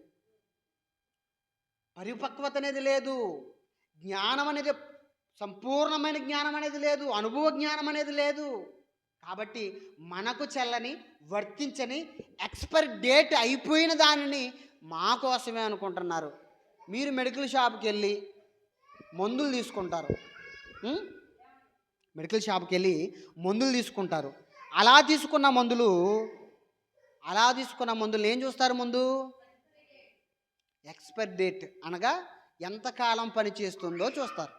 పరిపక్వత అనేది లేదు. జ్ఞానం అనేది, సంపూర్ణమైన జ్ఞానం అనేది లేదు. అనుభవ జ్ఞానం అనేది లేదు. కాబట్టి మనకు చెల్లని, వర్తించని, ఎక్స్పైరీ డేట్ అయిపోయిన దానిని మా కోసమే అనుకుంటున్నారు. మీరు మెడికల్ షాప్కి వెళ్ళి మందులు తీసుకుంటారు. మెడికల్ షాప్కి వెళ్ళి మందులు తీసుకుంటారు. అలా తీసుకున్న మందులు అలా తీసుకున్న మందులు ఏం చూస్తారు ముందు? ఎక్స్పైర్ డేట్, అనగా ఎంతకాలం పనిచేస్తుందో చూస్తారు.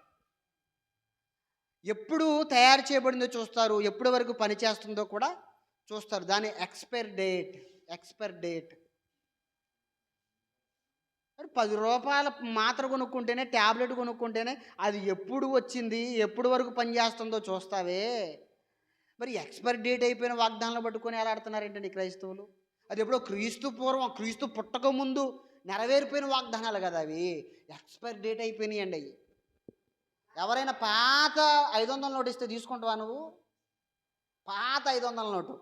ఎప్పుడు తయారు చేయబడిందో చూస్తారు, ఎప్పటి వరకు పనిచేస్తుందో కూడా చూస్తారు. దాని ఎక్స్పైర్ డేట్. రూ. 10 మాత్ర కొనుక్కుంటేనే, ట్యాబ్లెట్ కొనుక్కుంటేనే అది ఎప్పుడు వచ్చింది, ఎప్పుడు వరకు పనిచేస్తుందో చూస్తావే. మరి ఎక్స్పైర్ డేట్ అయిపోయిన వాగ్దానాలు పట్టుకొని ఎలా ఆడుతున్నారేంటండి క్రైస్తవులు? అది ఎప్పుడో క్రీస్తు పూర్వం, క్రీస్తు పుట్టక ముందు నెరవేరిపోయిన వాగ్దానాలు కదా అవి. ఎక్స్పైర్ డేట్ అయిపోయినాయి అండి అవి. ఎవరైనా పాత 500 నోటు ఇస్తే తీసుకుంటావా నువ్వు? పాత 500 నోటు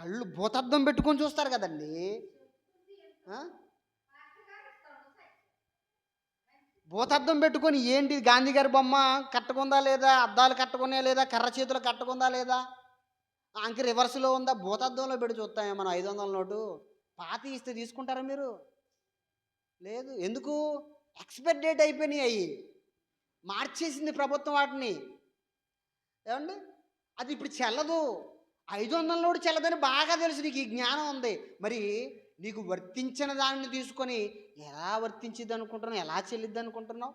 కళ్ళు భూతద్దం పెట్టుకొని చూస్తారు కదండి. భూతద్దం పెట్టుకొని ఏంటి, గాంధీ గారి బొమ్మ కట్టుకుందా లేదా, అద్దాలు కట్టుకునే లేదా, కర్ర చేతులు కట్టుకుందా లేదా, అంక రివర్స్లో ఉందా, భూతద్దంలో పెట్టి చూస్తామే మనం 500 నోటు. పాతి ఇస్తే తీసుకుంటారా మీరు? లేదు. ఎందుకు? ఎక్స్పైర్ డేట్ అయిపోయినాయి అవి. మార్చేసింది ప్రభుత్వం వాటిని. ఏమండి, అది ఇప్పుడు చెల్లదు. 500 నోటు చెల్లదని బాగా తెలుసు, నీకు ఈ జ్ఞానం ఉంది. మరి నీకు వర్తించిన దానిని తీసుకొని ఎలా వర్తించిద్ది అనుకుంటున్నావు, ఎలా చెల్లిద్ది అనుకుంటున్నావు?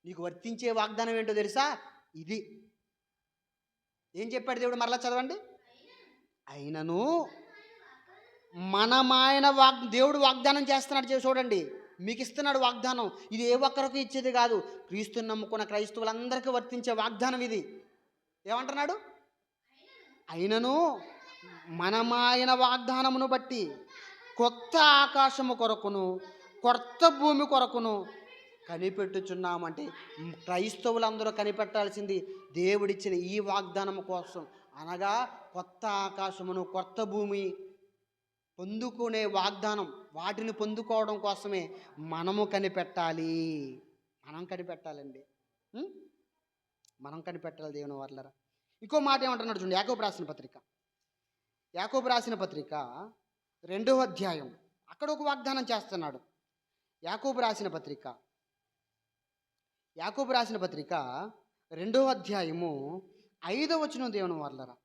నీకు వర్తించే వాగ్దానం ఏంటో తెలుసా? ఇది. ఏం చెప్పాడు దేవుడు? మరలా చదవండి. అయినను మనమాయన దేవుడు వాగ్దానం చేస్తున్నాడు. చూడండి, మీకు ఇస్తున్నాడు వాగ్దానం. ఇది ఏ ఒక్కరికి ఇచ్చేది కాదు, క్రీస్తుని నమ్ముకున్న క్రైస్తవులందరికీ వర్తించే వాగ్దానం ఇది. ఏమంటున్నాడు? అయినను మనమాయన వాగ్దానమును బట్టి కొత్త ఆకాశము కొరకును కొత్త భూమి కొరకును కనిపెట్టుచున్నామంటే, క్రైస్తవులందరూ కనిపెట్టాల్సింది దేవుడిచ్చిన ఈ వాగ్దానం కోసం, అనగా కొత్త ఆకాశమును కొత్త భూమి పొందుకునే వాగ్దానం, వాటిని పొందుకోవడం కోసమే మనము కనిపెట్టాలి. మనం కనిపెట్టాలండి. మనం కనిపెట్టాలి దేవుని వర్లరా. ఇంకో మాట ఏమంటున్నాడు చూడండి, యాకోబు రాసిన పత్రిక 2వ అధ్యాయం. అక్కడ ఒక వాగ్దానం చేస్తున్నాడు. యాకోబు రాసిన పత్రిక 2వ అధ్యాయము 5వ వచనం దేవుని వర్లరా.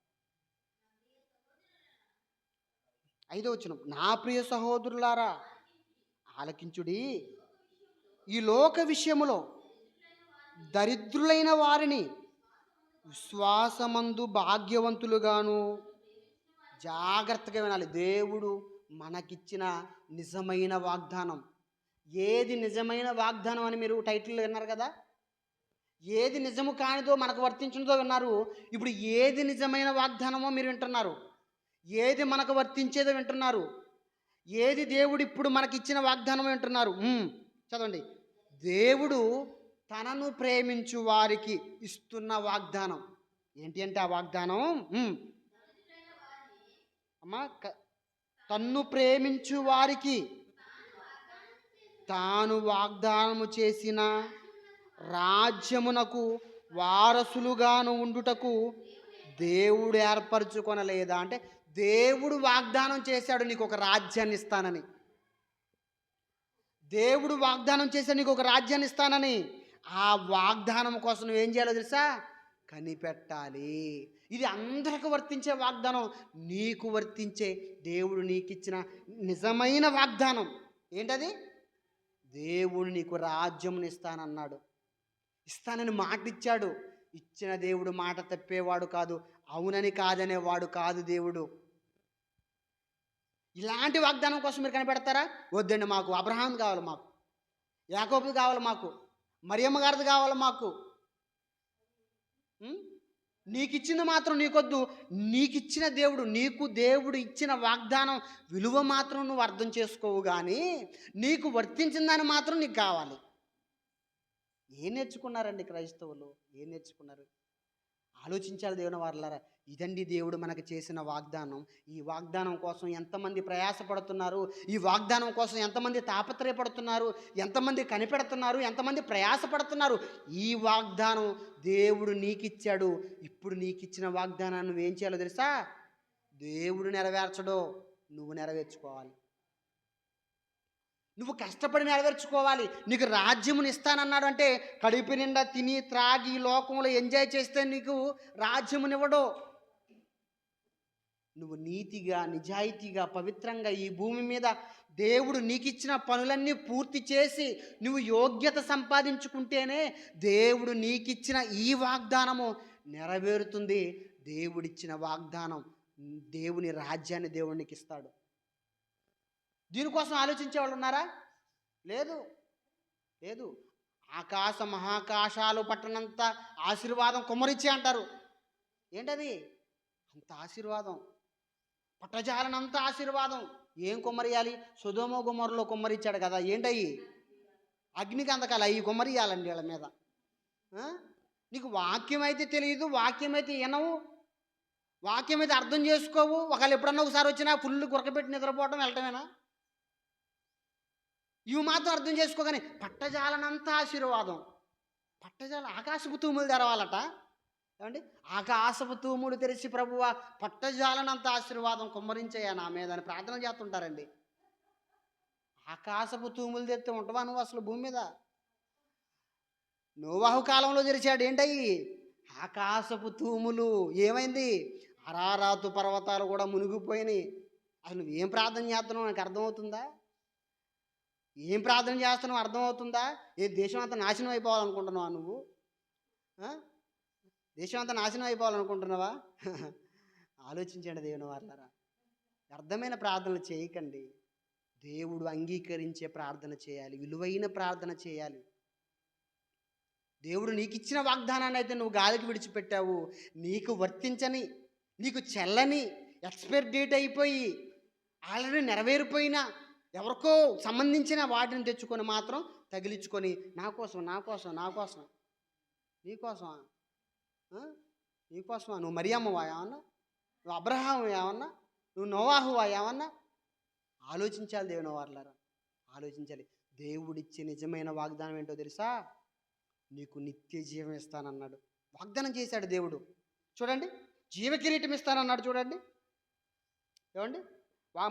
5వ వచనం, నా ప్రియ సహోదరులారా ఆలకించుడి, ఈ లోక విషయములో దరిద్రులైన వారిని విశ్వాసమందు భాగ్యవంతులుగాను, జాగ్రత్తగా వినాలి. దేవుడు మనకిచ్చిన నిజమైన వాగ్దానం. ఏది నిజమైన వాగ్దానం అని మీరు టైటిల్ విన్నారు కదా. ఏది నిజము కానిదో మనకు వర్తించినదో విన్నారు. ఇప్పుడు ఏది నిజమైన వాగ్దానమో మీరు వింటున్నారు. ఏది మనకు వర్తించేదో వింటున్నారు. ఏది దేవుడు ఇప్పుడు మనకిచ్చిన వాగ్దానం వింటున్నారు. చదవండి. దేవుడు తనను ప్రేమించు వారికి ఇస్తున్న వాగ్దానం ఏంటి అంటే, ఆ వాగ్దానం అమ్మా, తన్ను ప్రేమించు వారికి తాను వాగ్దానము చేసిన రాజ్యమునకు వారసులుగాను ఉండుటకు దేవుడు ఏర్పరచుకొనలేదా? అంటే దేవుడు వాగ్దానం చేశాడు, నీకు ఒక రాజ్యాన్ని ఇస్తానని. దేవుడు వాగ్దానం చేశాడు, నీకు ఒక రాజ్యాన్ని ఇస్తానని. ఆ వాగ్దానం కోసం నువ్వేం చేయాలో తెలుసా? కనిపెట్టాలి. ఇది అందరికి వర్తించే వాగ్దానం, నీకు వర్తించే దేవుడు నీకిచ్చిన నిజమైన వాగ్దానం ఏంటది? దేవుడు నీకు రాజ్యముని ఇస్తానన్నాడు. ఇస్తానని మాట ఇచ్చాడు. ఇచ్చిన దేవుడు మాట తప్పేవాడు కాదు, అవునని కాదనేవాడు కాదు దేవుడు. ఇలాంటి వాగ్దానం కోసం మీరు కనిపెడతారా? వద్దండి, మాకు అబ్రహాం కావాలి, మాకు యాకోబు కావాలి, మాకు మరియమ్మ గారిది కావాలి మాకు. నీకు ఇచ్చింది మాత్రం నీకొద్దు. నీకు ఇచ్చిన దేవుడు, నీకు దేవుడు ఇచ్చిన వాగ్దానం విలువ మాత్రం నువ్వు అర్థం చేసుకోవు, కానీ నీకు వర్తించిన దాన్ని మాత్రం నీకు కావాలి. ఏం నేర్చుకున్నారండి క్రైస్తవులు? ఏం నేర్చుకున్నారు? ఆలోచించాలి దేవుని వారలారా. ఇదండి దేవుడు మనకు చేసిన వాగ్దానం. ఈ వాగ్దానం కోసం ఎంతమంది ప్రయాసపడుతున్నారు, ఈ వాగ్దానం కోసం ఎంతమంది తాపత్రయపడుతున్నారు, ఎంతమంది కనిపెడుతున్నారు, ఎంతమంది ప్రయాసపడుతున్నారు. ఈ వాగ్దానం దేవుడు నీకిచ్చాడు. ఇప్పుడు నీకిచ్చిన వాగ్దానాన్ని నువ్వేం చేయాలో తెలుసా? దేవుడు నెరవేర్చడో, నువ్వు నెరవేర్చుకోవాలి. నువ్వు కష్టపడి నెరవేర్చుకోవాలి. నీకు రాజ్యముని ఇస్తానన్నాడు అంటే కడుపు నిండా తిని త్రాగి ఈ లోకంలో ఎంజాయ్ చేస్తే నీకు రాజ్యమునివ్వడు. నువ్వు నీతిగా, నిజాయితీగా, పవిత్రంగా ఈ భూమి మీద దేవుడు నీకిచ్చిన పనులన్నీ పూర్తి చేసి నువ్వు యోగ్యత సంపాదించుకుంటేనే దేవుడు నీకిచ్చిన ఈ వాగ్దానము నెరవేరుతుంది. దేవుడిచ్చిన వాగ్దానం, దేవుని రాజ్యాన్ని దేవుడు నీకు ఇస్తాడు. దీనికోసం ఆలోచించే వాళ్ళు ఉన్నారా? లేదు, లేదు. ఆకాశ మహాకాశాలు పట్టనంత ఆశీర్వాదం కుమ్మరిచ్చే అంటారు. ఏంటది? అంత ఆశీర్వాదం, పట్టజాలనంత ఆశీర్వాదం. ఏం కుమ్మరియాలి? సొదొమ గుమ్మరిలో కుమ్మరిచ్చాడు కదా. ఏంటయ్యి? అగ్నిగంధకాలు అవి కుమ్మరియాలండి వీళ్ళ మీద. నీకు వాక్యం అయితే తెలియదు, వాక్యం అయితే వినవు, వాక్యం అయితే అర్థం చేసుకోవు. ఒకళ్ళు ఎప్పుడన్నా ఒకసారి వచ్చినా ఫుల్ గురకబెట్టి నిద్రపోవటం వెళ్ళటమేనా? ఇవి మాత్రం అర్థం చేసుకోగానే పట్టజాలనంత ఆశీర్వాదం. పట్టజాల ఆకాశపు తూములు తెరవాలట. ఏమండి? ఆకాశపు తూములు తెరిచి ప్రభువా పట్టజాలనంత ఆశీర్వాదం కుమ్మరించయ్యా నా మీద అని ప్రార్థన చేస్తుంటారండి. ఆకాశపు తూములు తెరితే ఉంటావా నువ్వు అసలు భూమి మీద? నోవాహు కాలంలో తెరిచాడు. ఏంటయ్యి? ఆకాశపు తూములు. ఏమైంది? అరారాతు పర్వతాలు కూడా మునిగిపోయినాయి. అసలు నువ్వేం ప్రార్థన చేస్తున్నావు నాకు అర్థమవుతుందా? ఏం ప్రార్థన చేస్తున్నావు అర్థమవుతుందా? ఏ దేశం అంతా నాశనం అయిపోవాలనుకుంటున్నావా నువ్వు? దేశం అంతా నాశనం అయిపోవాలనుకుంటున్నావా? ఆలోచించండి దేవుని వారలారా. వ్యర్థమైన ప్రార్థనలు చేయకండి. దేవుడు అంగీకరించే ప్రార్థన చేయాలి, విలువైన ప్రార్థన చేయాలి. దేవుడు నీకు ఇచ్చిన వాగ్దానాన్ని అయితే నువ్వు గాలికి విడిచిపెట్టావు. నీకు వర్తించని, నీకు చెల్లని, ఎక్స్పైర్ డేట్ అయిపోయి ఆల్రెడీ నెరవేరిపోయినా ఎవరికో సంబంధించిన వాటిని తెచ్చుకొని మాత్రం తగిలించుకొని నా కోసం నా కోసం నా కోసం నీకోసమా? నీకోసమా? నువ్వు మరియమ్మవా ఏమన్నా? నువ్వు అబ్రహాము ఏమన్నా? నువ్వు నోవాహువా ఏమన్నా? ఆలోచించాలి దేవుని వారలారా, ఆలోచించాలి. దేవుడిచ్చే నిజమైన వాగ్దానం ఏంటో తెలుసా? నీకు నిత్య జీవం ఇస్తానన్నాడు. వాగ్దానం చేశాడు దేవుడు. చూడండి, జీవ కిరీటం ఇస్తానన్నాడు. చూడండి ఏమండి,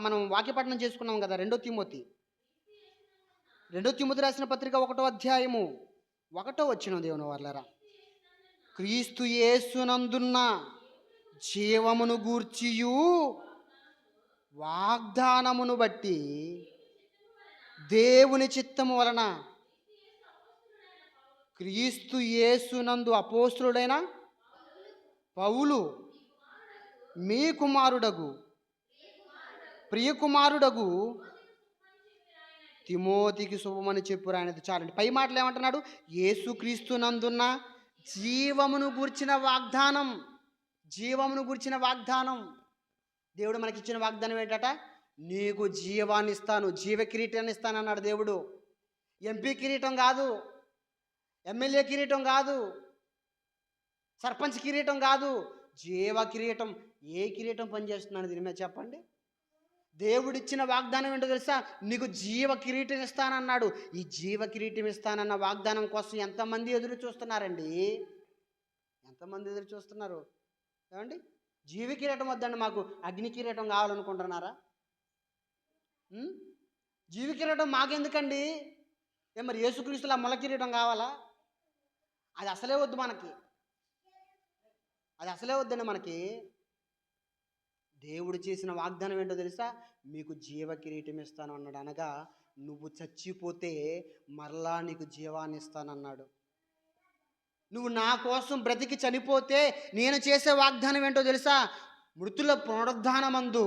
మనం వాక్యపఠనం చేసుకున్నాం కదా. 2 తిమోతి రాసిన పత్రిక 1వ అధ్యాయము 1వ వచనం దేవుని వారలారా. క్రీస్తు యేసునందున్న జీవమును గూర్చియు వాగ్దానమును బట్టి దేవుని చిత్తము వలన క్రీస్తు యేసునందు అపోస్తులుడైన పౌలు మీ కుమారుడగు ప్రియకుమారుడగు తిమోతికి శుభమని చెప్పురా అనేది చాలండి. పై మాటలు ఏమంటున్నాడు? యేసుక్రీస్తునందున్న జీవమును గూర్చిన వాగ్దానం. జీవమును గూర్చిన వాగ్దానం. దేవుడు మనకిచ్చిన వాగ్దానం ఏంటట? నీకు జీవాన్ని ఇస్తాను, జీవ కిరీటాన్ని ఇస్తానన్నాడు దేవుడు. ఎంపీ కిరీటం కాదు, ఎమ్మెల్యే కిరీటం కాదు, సర్పంచ్ కిరీటం కాదు, జీవ కిరీటం. ఏ కిరీటం పనిచేస్తున్నాను దీని మీద చెప్పండి? దేవుడిచ్చిన వాగ్దానం ఏంటో తెలుసా? నీకు జీవ కిరీటం ఇస్తానన్నాడు. ఈ జీవ కిరీటం ఇస్తానన్న వాగ్దానం కోసం ఎంతమంది ఎదురు చూస్తున్నారండి? ఎంతమంది ఎదురు చూస్తున్నారు? ఏమండి, జీవ కిరీటం వద్దండి, మాకు అగ్ని కిరీటం కావాలనుకుంటున్నారా? జీవ కిరీటం మాకెందుకండి? మరి యేసుక్రీస్తులా మొల కిరీటం కావాలా? అది అసలే వద్దు మనకి, అది అసలే వద్దండి మనకి. దేవుడు చేసిన వాగ్దానం ఏంటో తెలుసా? మీకు జీవ కిరీటం ఇస్తాను అన్నాడు. అనగా నువ్వు చచ్చిపోతే మరలా నీకు జీవాన్ని ఇస్తానన్నాడు. నువ్వు నా కోసం బ్రతికి చనిపోతే నేను చేసే వాగ్దానం ఏంటో తెలుసా? మృతుల పునరుద్ధానమందు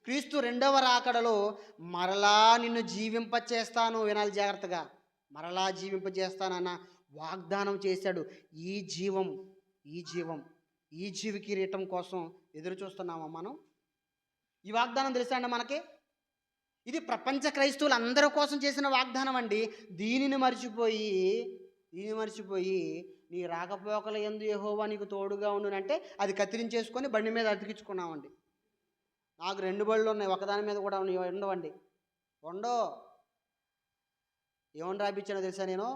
క్రీస్తు 2వ రాకడలో మరలా నిన్ను జీవింపచేస్తాను. వినాలి జాగ్రత్తగా. మరలా జీవింపజేస్తానన్న వాగ్దానం చేశాడు. ఈ జీవం ఈ జీవ కిరీటం కోసం ఎదురు చూస్తున్నామా మనం? ఈ వాగ్దానం తెలుసా అండి మనకి? ఇది ప్రపంచ క్రైస్తవులు అందరి కోసం చేసిన వాగ్దానం అండి. దీనిని మర్చిపోయి నీ రాకపోకల యందు యెహోవా నీకు తోడుగా ఉండునంటే అది కత్తిరించేసుకొని బండి మీద అతికించుకున్నామండి. నాకు 2 బళ్ళు ఉన్నాయి, ఒకదాని మీద కూడా ఉండవండి. ఏమని రాపించానో తెలుసా? నేను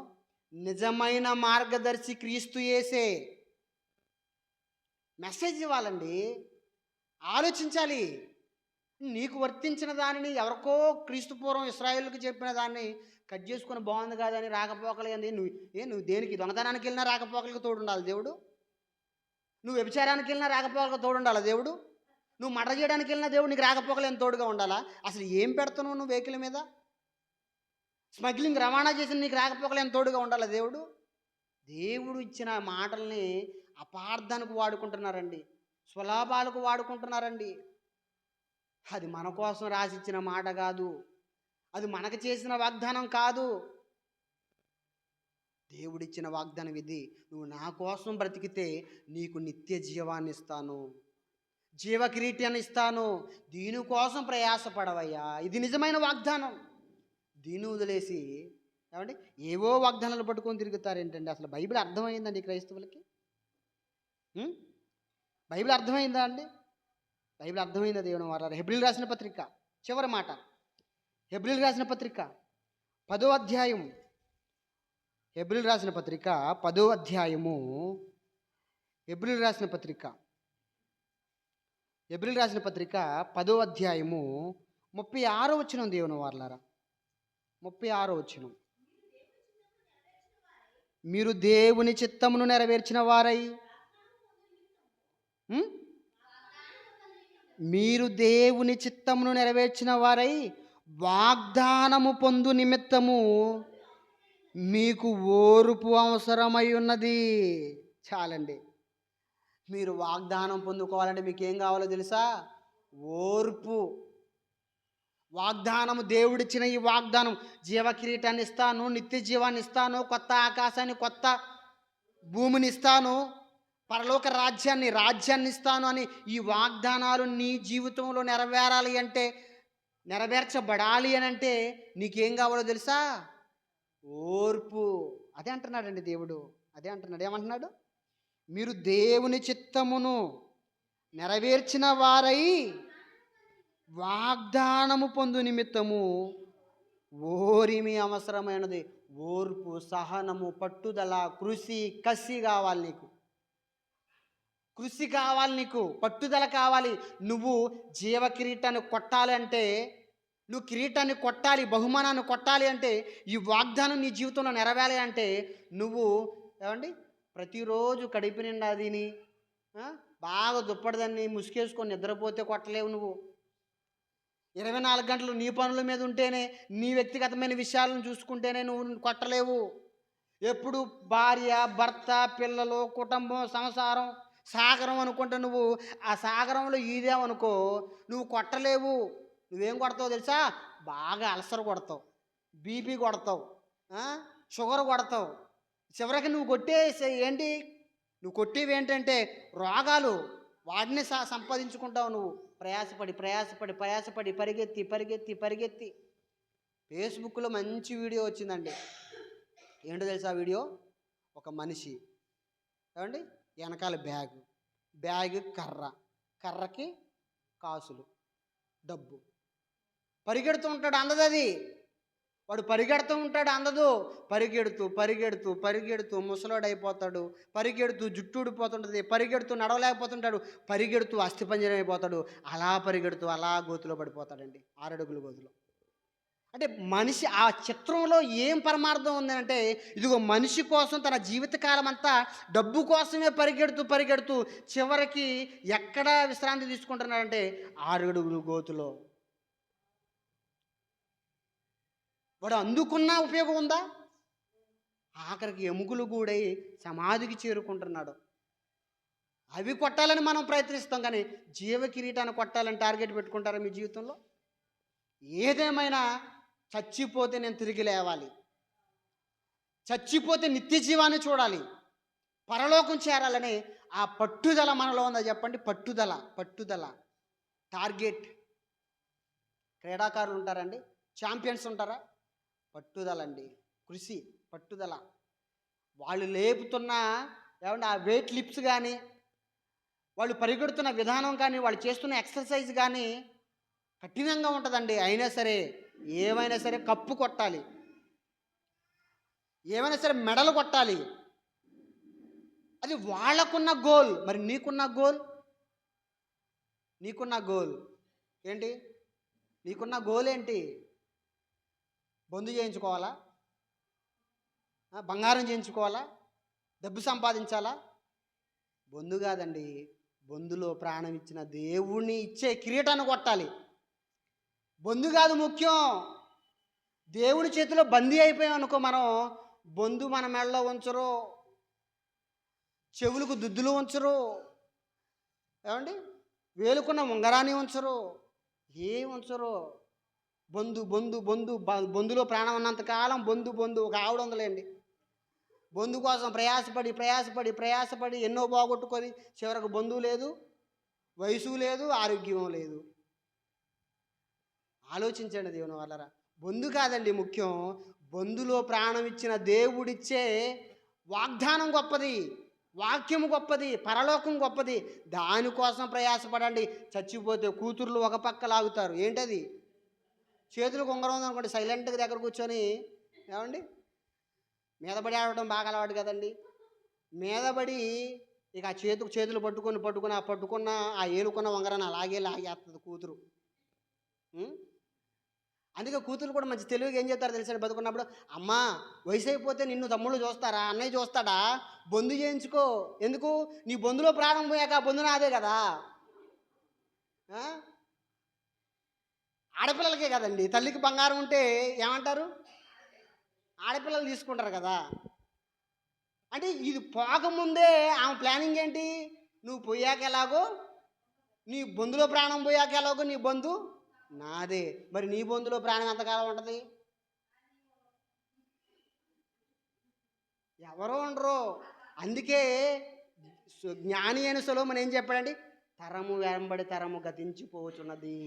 నిజమైన మార్గదర్శి క్రీస్తు యేసే. మెసేజ్ ఇవ్వాలండి, ఆలోచించాలి. నీకు వర్తించిన దానిని ఎవరికో క్రీస్తు పూర్వం ఇశ్రాయేలుకి చెప్పిన దాన్ని కట్ చేసుకొని బాగుంది కాదని రాకపోకలు ఏంది? నువ్వు దేనికి దొంగతనానికి వెళ్ళినా రాకపోకలకు తోడుండాలి దేవుడు? నువ్వు వ్యభిచారానికి వెళ్ళినా రాకపోకలకు తోడుండాలా దేవుడు? నువ్వు మర్డర్ చేయడానికి వెళ్ళినా దేవుడు నీకు రాకపోకలు ఏం తోడుగా ఉండాలా? అసలు ఏం పెడుతున్నావు నువ్వు వెహికల్ మీద? స్మగ్లింగ్ రవాణా చేసిన నీకు రాకపోకలు ఏం తోడుగా ఉండాలా దేవుడు? దేవుడు ఇచ్చిన మాటల్ని అపార్థానికి వాడుకుంటున్నారండి, స్వలాభాలకు వాడుకుంటున్నారండి. అది మన కోసం రాసిచ్చిన మాట కాదు, అది మనకు చేసిన వాగ్దానం కాదు. దేవుడిచ్చిన వాగ్దానం ఇది, నువ్వు నా కోసం బ్రతికితే నీకు నిత్య జీవాన్ని ఇస్తాను, జీవ కిరీటాన్ని ఇస్తాను, దీనికోసం ప్రయాసపడవయ్యా. ఇది నిజమైన వాగ్దానం. దీన్ని వదిలేసి ఏమంటే ఏవో వాగ్దానాలు పట్టుకొని తిరుగుతారేంటండి? అసలు బైబిల్ అర్థమైందండి క్రైస్తవులకి? బైబిల్ అర్థమైందా అండి? బైబిల్ అర్థమైందా దేవుని వారు? హెబ్రీలు రాసిన పత్రిక చివరి మాట, హెబ్రీలు రాసిన పత్రిక 10వ అధ్యాయం, హెబ్రీలు రాసిన పత్రిక 10వ అధ్యాయము, హెబ్రీలు రాసిన పత్రిక 10వ అధ్యాయము 36వ వచనం దేవుని వారలారా, 36వ వచనం. మీరు దేవుని చిత్తమును నెరవేర్చిన వారై, మీరు దేవుని చిత్తమును నెరవేర్చిన వారై వాగ్దానము పొందు నిమిత్తము మీకు ఓర్పు అవసరమై ఉన్నది. చాలండి. మీరు వాగ్దానం పొందుకోవాలంటే మీకు ఏం కావాలో తెలుసా? ఓర్పు. వాగ్దానము, దేవుడిచ్చిన ఈ వాగ్దానం, జీవ కిరీటాన్ని ఇస్తాను, నిత్య జీవాన్ని ఇస్తాను, కొత్త ఆకాశాన్ని, కొత్త భూమిని ఇస్తాను, పరలోక రాజ్యాన్ని ఇస్తాను అని ఈ వాగ్దానాలు నీ జీవితంలో నెరవేరాలి అంటే, నెరవేర్చబడాలి అని అంటే నీకేం కావాలో తెలుసా? ఓర్పు. అదే అంటున్నాడండి దేవుడు, అదే అంటున్నాడు. ఏమంటున్నాడు? మీరు దేవుని చిత్తమును నెరవేర్చిన వారై వాగ్దానము పొందు నిమిత్తము ఓరిమి అవసరమైనది. ఓర్పు, సహనము, పట్టుదల, కృషి, కసి కావాలి నీకు. కృషి కావాలి నీకు, పట్టుదల కావాలి. నువ్వు జీవ కిరీటాన్ని కొట్టాలి అంటే, నువ్వు కిరీటాన్ని కొట్టాలి, బహుమానాన్ని కొట్టాలి అంటే, ఈ వాగ్దానం నీ జీవితంలో నెరవేరాలి అంటే నువ్వు ఏమండి ప్రతిరోజు కడుపు నిండా తిని బాగా దుప్పటిదాన్ని ముసుకేసుకొని నిద్రపోతే కొట్టలేవు. నువ్వు 24 గంటలు నీ పనుల మీద ఉంటేనే, నీ వ్యక్తిగతమైన విషయాలను చూసుకుంటేనే నువ్వు కొట్టలేవు. ఎప్పుడు భార్య, భర్త, పిల్లలు, కుటుంబం, సంసారం, సాగరం అనుకుంటే నువ్వు ఆ సాగరంలో ఈదేవనుకో నువ్వు కొట్టలేవు. నువ్వేం కొడతావు తెలుసా? బాగా అల్సర్ కొడతావు, బీపీ కొడతావు, షుగర్ కొడతావు. చివరికి నువ్వు ఏంటి? నువ్వు కొట్టేవి ఏంటంటే రోగాలు. వాటిని సంపాదించుకుంటావు నువ్వు ప్రయాసపడి పరిగెత్తి. ఫేస్బుక్లో మంచి వీడియో వచ్చిందండి. ఏంటో తెలుసా వీడియో? ఒక మనిషి ఏమండి వెనకాల బ్యాగ్ కర్రకి కాసులు, డబ్బు. పరిగెడుతూ ఉంటాడు, అందదు అది. వాడు పరిగెడుతూ ఉంటాడు, అందదు. పరిగెడుతూ ముసలోడైపోతాడు, పరిగెడుతూ జుట్టు ఊడిపోతుంటుంది, పరిగెడుతూ నడవలేకపోతుంటాడు, పరిగెడుతూ అస్థిపంజరం అయిపోతాడు. అలా పరిగెడుతూ అలా గోతులో పడిపోతాడండి, 6 అడుగుల గోతులో. అంటే మనిషి ఆ చిత్రంలో ఏం పరమార్థం ఉందంటే, ఇదిగో మనిషి కోసం తన జీవితకాలం అంతా డబ్బు కోసమే పరిగెడుతూ చివరికి ఎక్కడ విశ్రాంతి తీసుకుంటున్నాడంటే 6 అడుగుల గోతులో. వాడు అందుకున్నా ఉపయోగం ఉందా? ఆఖరికి ఎముకలు గూడై సమాధికి చేరుకుంటున్నాడు. అవి కొట్టాలని మనం ప్రయత్నిస్తాం, కానీ జీవ కిరీటాన్ని కొట్టాలని టార్గెట్ పెట్టుకుంటారా మీ జీవితంలో? ఏదేమైనా చచ్చిపోతే నేను తిరిగి లేవాలి, చచ్చిపోతే నిత్య జీవాన్ని చూడాలి, పరలోకం చేరాలని ఆ పట్టుదల మనలో ఉందా చెప్పండి? పట్టుదల, టార్గెట్. క్రీడాకారులు ఉంటారండి, ఛాంపియన్స్ ఉంటారా? పట్టుదలండి, కృషి, పట్టుదల. వాళ్ళు లేపుతున్న ఏమంటే ఆ వెయిట్ లిఫ్ట్స్ కానీ, వాళ్ళు పరిగెడుతున్న విధానం కానీ, వాళ్ళు చేస్తున్న ఎక్సర్సైజ్ కానీ కఠినంగా ఉంటుందండి. అయినా సరే ఏమైనా సరే కప్పు కొట్టాలి, ఏమైనా సరే మెడలు కొట్టాలి. అది వాళ్ళకున్న గోల్. మరి నీకున్న గోల్ ఏంటి? నీకున్న గోల్ ఏంటి? బొందు చేయించుకోవాలా? బంగారం చేయించుకోవాలా? డబ్బు సంపాదించాలా? బొందు కాదండి. బొందులో ప్రాణం ఇచ్చిన దేవుణ్ణి ఇచ్చే కిరీటాన్ని కొట్టాలి. బొందు కాదు ముఖ్యం. దేవుని చేతిలో బందీ అయిపోయాం అనుకో మనం, బొందు మన మెడలో ఉంచరు, చెవులకు దుద్దులు ఉంచరు, ఏమండి వేలుకున్న ఉంగరాన్ని ఉంచరు, ఏం ఉంచరు. బొందు బొందు బొందు బొందులో ప్రాణం ఉన్నంతకాలం బొందు బొందు. ఒక ఆవిడ ఉందిలేండి, బొందు కోసం ప్రయాసపడి ప్రయాసపడి ప్రయాసపడి ఎన్నో బాగొట్టుకొని చివరకు బొందు లేదు, వయసు లేదు, ఆరోగ్యం లేదు. ఆలోచించండి దేవుని వాళ్ళరా. బొందు కాదండి ముఖ్యం, బొందులో ప్రాణం ఇచ్చిన దేవుడిచ్చే వాగ్దానం గొప్పది, వాక్యం గొప్పది, పరలోకం గొప్పది. దానికోసం ప్రయాసపడండి. చచ్చిపోతే కూతుర్లు ఒక పక్క లాగుతారు. ఏంటది? చేతులకు ఉంగరం ఉందనుకోండి, సైలెంట్గా దగ్గర కూర్చొని ఏమండి మీదబడి ఆడటం బాగా అలవాటు కదండి. మీదబడి ఇక ఆ చేతులు పట్టుకున్న ఆ ఏలుకున్న ఉంగరాన్ని అలాగే లాగేస్తుంది కూతురు. అందుకే కూతురు కూడా మంచి తెలివిగా ఏం చెప్తారో తెలిసిన బతుకున్నప్పుడు, అమ్మా వయసు అయిపోతే నిన్ను తమ్ముళ్ళు చూస్తారా, అన్నయ్య చూస్తాడా, బొందు చేయించుకో. ఎందుకు? నీ బొందులో ప్రాణం పోయాక బొందు నాదే కదా. ఆడపిల్లలకే కదండి. తల్లికి బంగారం ఉంటే ఏమంటారు? ఆడపిల్లలు తీసుకుంటారు కదా. అంటే ఇది పోకముందే ఆమె ప్లానింగ్ ఏంటి? నువ్వు పోయాక ఎలాగో, నీ బొందులో ప్రాణం పోయాక ఎలాగో నీ బొందు నాదే. మరి నీ బొందులో ప్రాణం ఎంతకాలం ఉంటుంది? ఎవరో ఉండరు. అందుకే జ్ఞాని అయిన సొలొమోను ఏం చెప్పాడండి? తరము వెంబడి తరము గతించిపోతున్నది,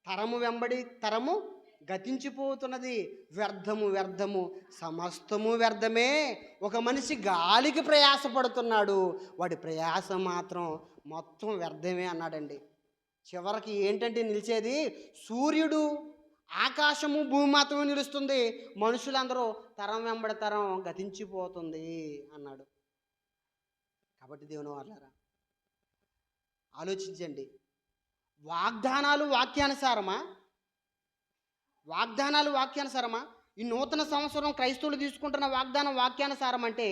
తరము వెంబడి తరము గతించిపోతున్నది, వ్యర్థము వ్యర్థము సమస్తము వ్యర్థమే. ఒక మనిషి గాలికి ప్రయాసపడుతున్నాడు, వాడి ప్రయాస మాత్రం మొత్తం వ్యర్థమే అన్నాడండి. చివరికి ఏంటంటే నిలిచేది? సూర్యుడు, ఆకాశము, భూమి మాత్రమే నిలుస్తుంది. మనుషులందరూ తరం వెంబడి తరం గతించిపోతుంది అన్నాడు. కాబట్టి దేవుని వాళ్ళారా ఆలోచించండి. వాగ్దానాలు వాక్యానుసారమా? వాగ్దానాలు వాక్యానుసారమా? ఈ నూతన సంవత్సరం క్రైస్తవులు తీసుకుంటున్న వాగ్దానం వాక్యానుసారం అంటే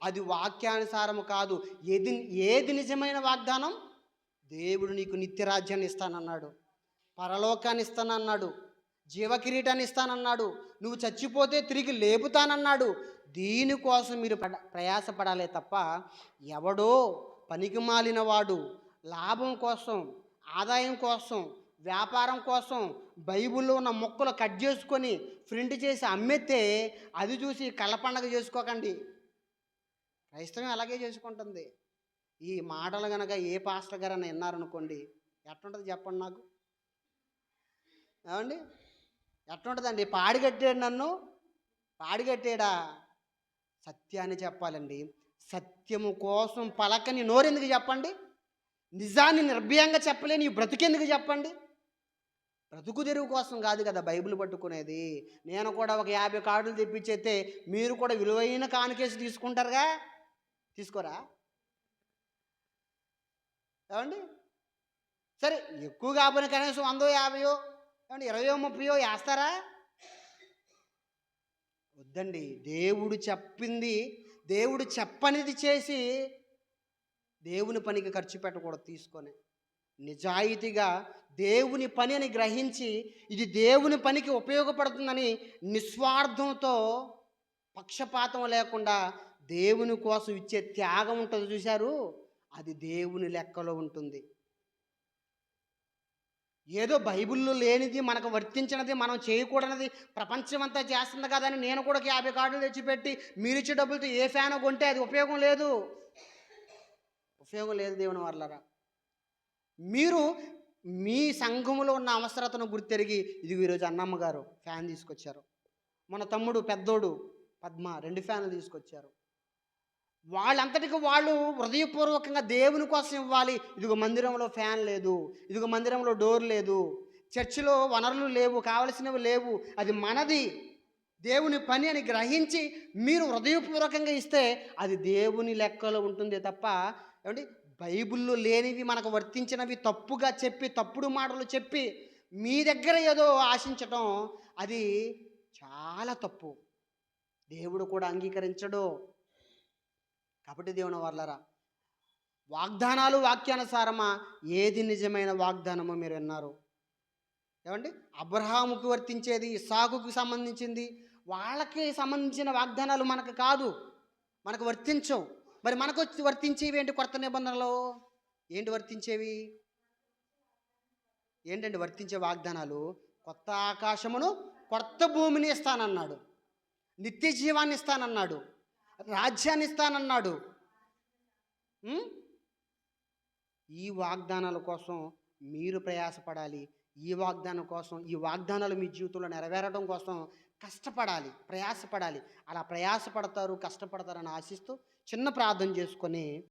అది వాక్యానుసారము కాదు. ఏది నిజమైన వాగ్దానం? దేవుడు నీకు నిత్యరాజ్యాన్ని ఇస్తానన్నాడు, పరలోకాన్ని ఇస్తానన్నాడు, జీవకిరీటాన్ని ఇస్తానన్నాడు, నువ్వు చచ్చిపోతే తిరిగి లేపుతానన్నాడు. దీనికోసం మీరు ప్రయాసపడాలే తప్ప ఎవడో పనికిమాలిన వాడు లాభం కోసం, ఆదాయం కోసం, వ్యాపారం కోసం బైబిల్లో ఉన్న మొక్కలు కట్ చేసుకొని ప్రింట్ చేసి అమ్మేస్తే అది చూసి కళ్ళ పండగ చేసుకోకండి. క్రైస్తవం అలాగే చేసుకుంటుంది. ఈ మాటలు కనుక ఏ పాస్టర్ గారు అని విన్నారనుకోండి, ఎట్లుంటుంది చెప్పండి నాకు? ఏమండి ఎట్లుంటుందండి? పాడిగట్టాడు నన్ను, పాడిగట్టాడా? సత్యాన్ని చెప్పాలండి. సత్యము కోసం పలకని నోరెందుకు చెప్పండి? నిజాన్ని నిర్భయంగా చెప్పలేని ఈ బ్రతుకెందుకు చెప్పండి? బ్రతుకు తెరువు కోసం కాదు కదా బైబిల్ పట్టుకునేది. నేను కూడా ఒక 50 కార్డులు తెప్పించేస్తే మీరు కూడా విలువైన కానుకేసి తీసుకుంటారుగా, తీసుకోరా? ఏమండి సరే ఎక్కువ కాకపోయినా కనీసం 100, 50 ఏమండి 20, 30 వేస్తారా? వద్దండి. దేవుడు చెప్పింది, దేవుడు చెప్పనిది చేసి దేవుని పనికి ఖర్చు పెట్టకూడదు. తీసుకొని నిజాయితీగా దేవుని పని అని గ్రహించి ఇది దేవుని పనికి ఉపయోగపడుతుందని నిస్వార్థంతో పక్షపాతం లేకుండా దేవుని కోసం ఇచ్చే త్యాగం ఉంటుంది చూశారు, అది దేవుని లెక్కలో ఉంటుంది. ఏదో బైబిల్లో లేనిది, మనకు వర్తించినది మనం చేయకూడనిది ప్రపంచమంతా చేస్తుంది కదా అని నేను కూడా 50 కార్డులు తెచ్చిపెట్టి మీరిచ్చే డబ్బులతో ఏ ఫ్యాన్ కొంటే అది ఉపయోగం లేదు, ఉపయోగం లేదు. దేవుని వాళ్ళరా, మీరు మీ సంఘములో ఉన్న అవసరతను గుర్తెరిగి ఇది ఈరోజు అన్నమ్మ గారు ఫ్యాన్ తీసుకొచ్చారు, మన తమ్ముడు పెద్దోడు పద్మ 2 ఫ్యాన్లు తీసుకొచ్చారు. వాళ్ళంతటికి వాళ్ళు హృదయపూర్వకంగా దేవుని కోసం ఇవ్వాలి. ఇదిగో మందిరంలో ఫ్యాన్ లేదు, ఇదిగో మందిరంలో డోర్ లేదు, చర్చిలో వనరులు లేవు, కావలసినవి లేవు, అది మనది, దేవుని పని అని గ్రహించి మీరు హృదయపూర్వకంగా ఇస్తే అది దేవుని లెక్కలో ఉంటుంది తప్ప ఏమండి బైబిల్లో లేనివి మనకు వర్తించినవి తప్పుగా చెప్పి, తప్పుడు మాటలు చెప్పి మీ దగ్గర ఏదో ఆశించటం అది చాలా తప్పు. దేవుడు కూడా అంగీకరించడు. కాబట్టి దేవుని వాళ్ళరా, వాగ్దానాలు వాక్యానుసారమా, ఏది నిజమైన వాగ్దానమో మీరు విన్నారు. ఏమండి, అబ్రహాముకు వర్తించేది, ఇస్సాకుకు సంబంధించింది, వాళ్ళకి సంబంధించిన వాగ్దానాలు మనకు కాదు, మనకు వర్తించవు. మరి మనకు వచ్చి వర్తించేవి ఏంటి? కొత్త నిబంధనలో ఏంటి వర్తించేవి? ఏంటండి వర్తించే వాగ్దానాలు? కొత్త ఆకాశమును కొత్త భూమిని ఇస్తానన్నాడు, నిత్య జీవాన్ని ఇస్తానన్నాడు, రాజ్యాన్ని ఇస్తానన్నాడు. ఉం? ఈ వాగ్దానాల కోసం మీరు ప్రయాసపడాలి. ఈ వాగ్దానం కోసం, ఈ వాగ్దానాలు మీ జీవితంలో నెరవేరడం కోసం కష్టపడాలి, ప్రయాసపడాలి. అలా ప్రయాసపడతారు, కష్టపడతారని ఆశిస్తూ చిన్న ప్రార్థన చేసుకొని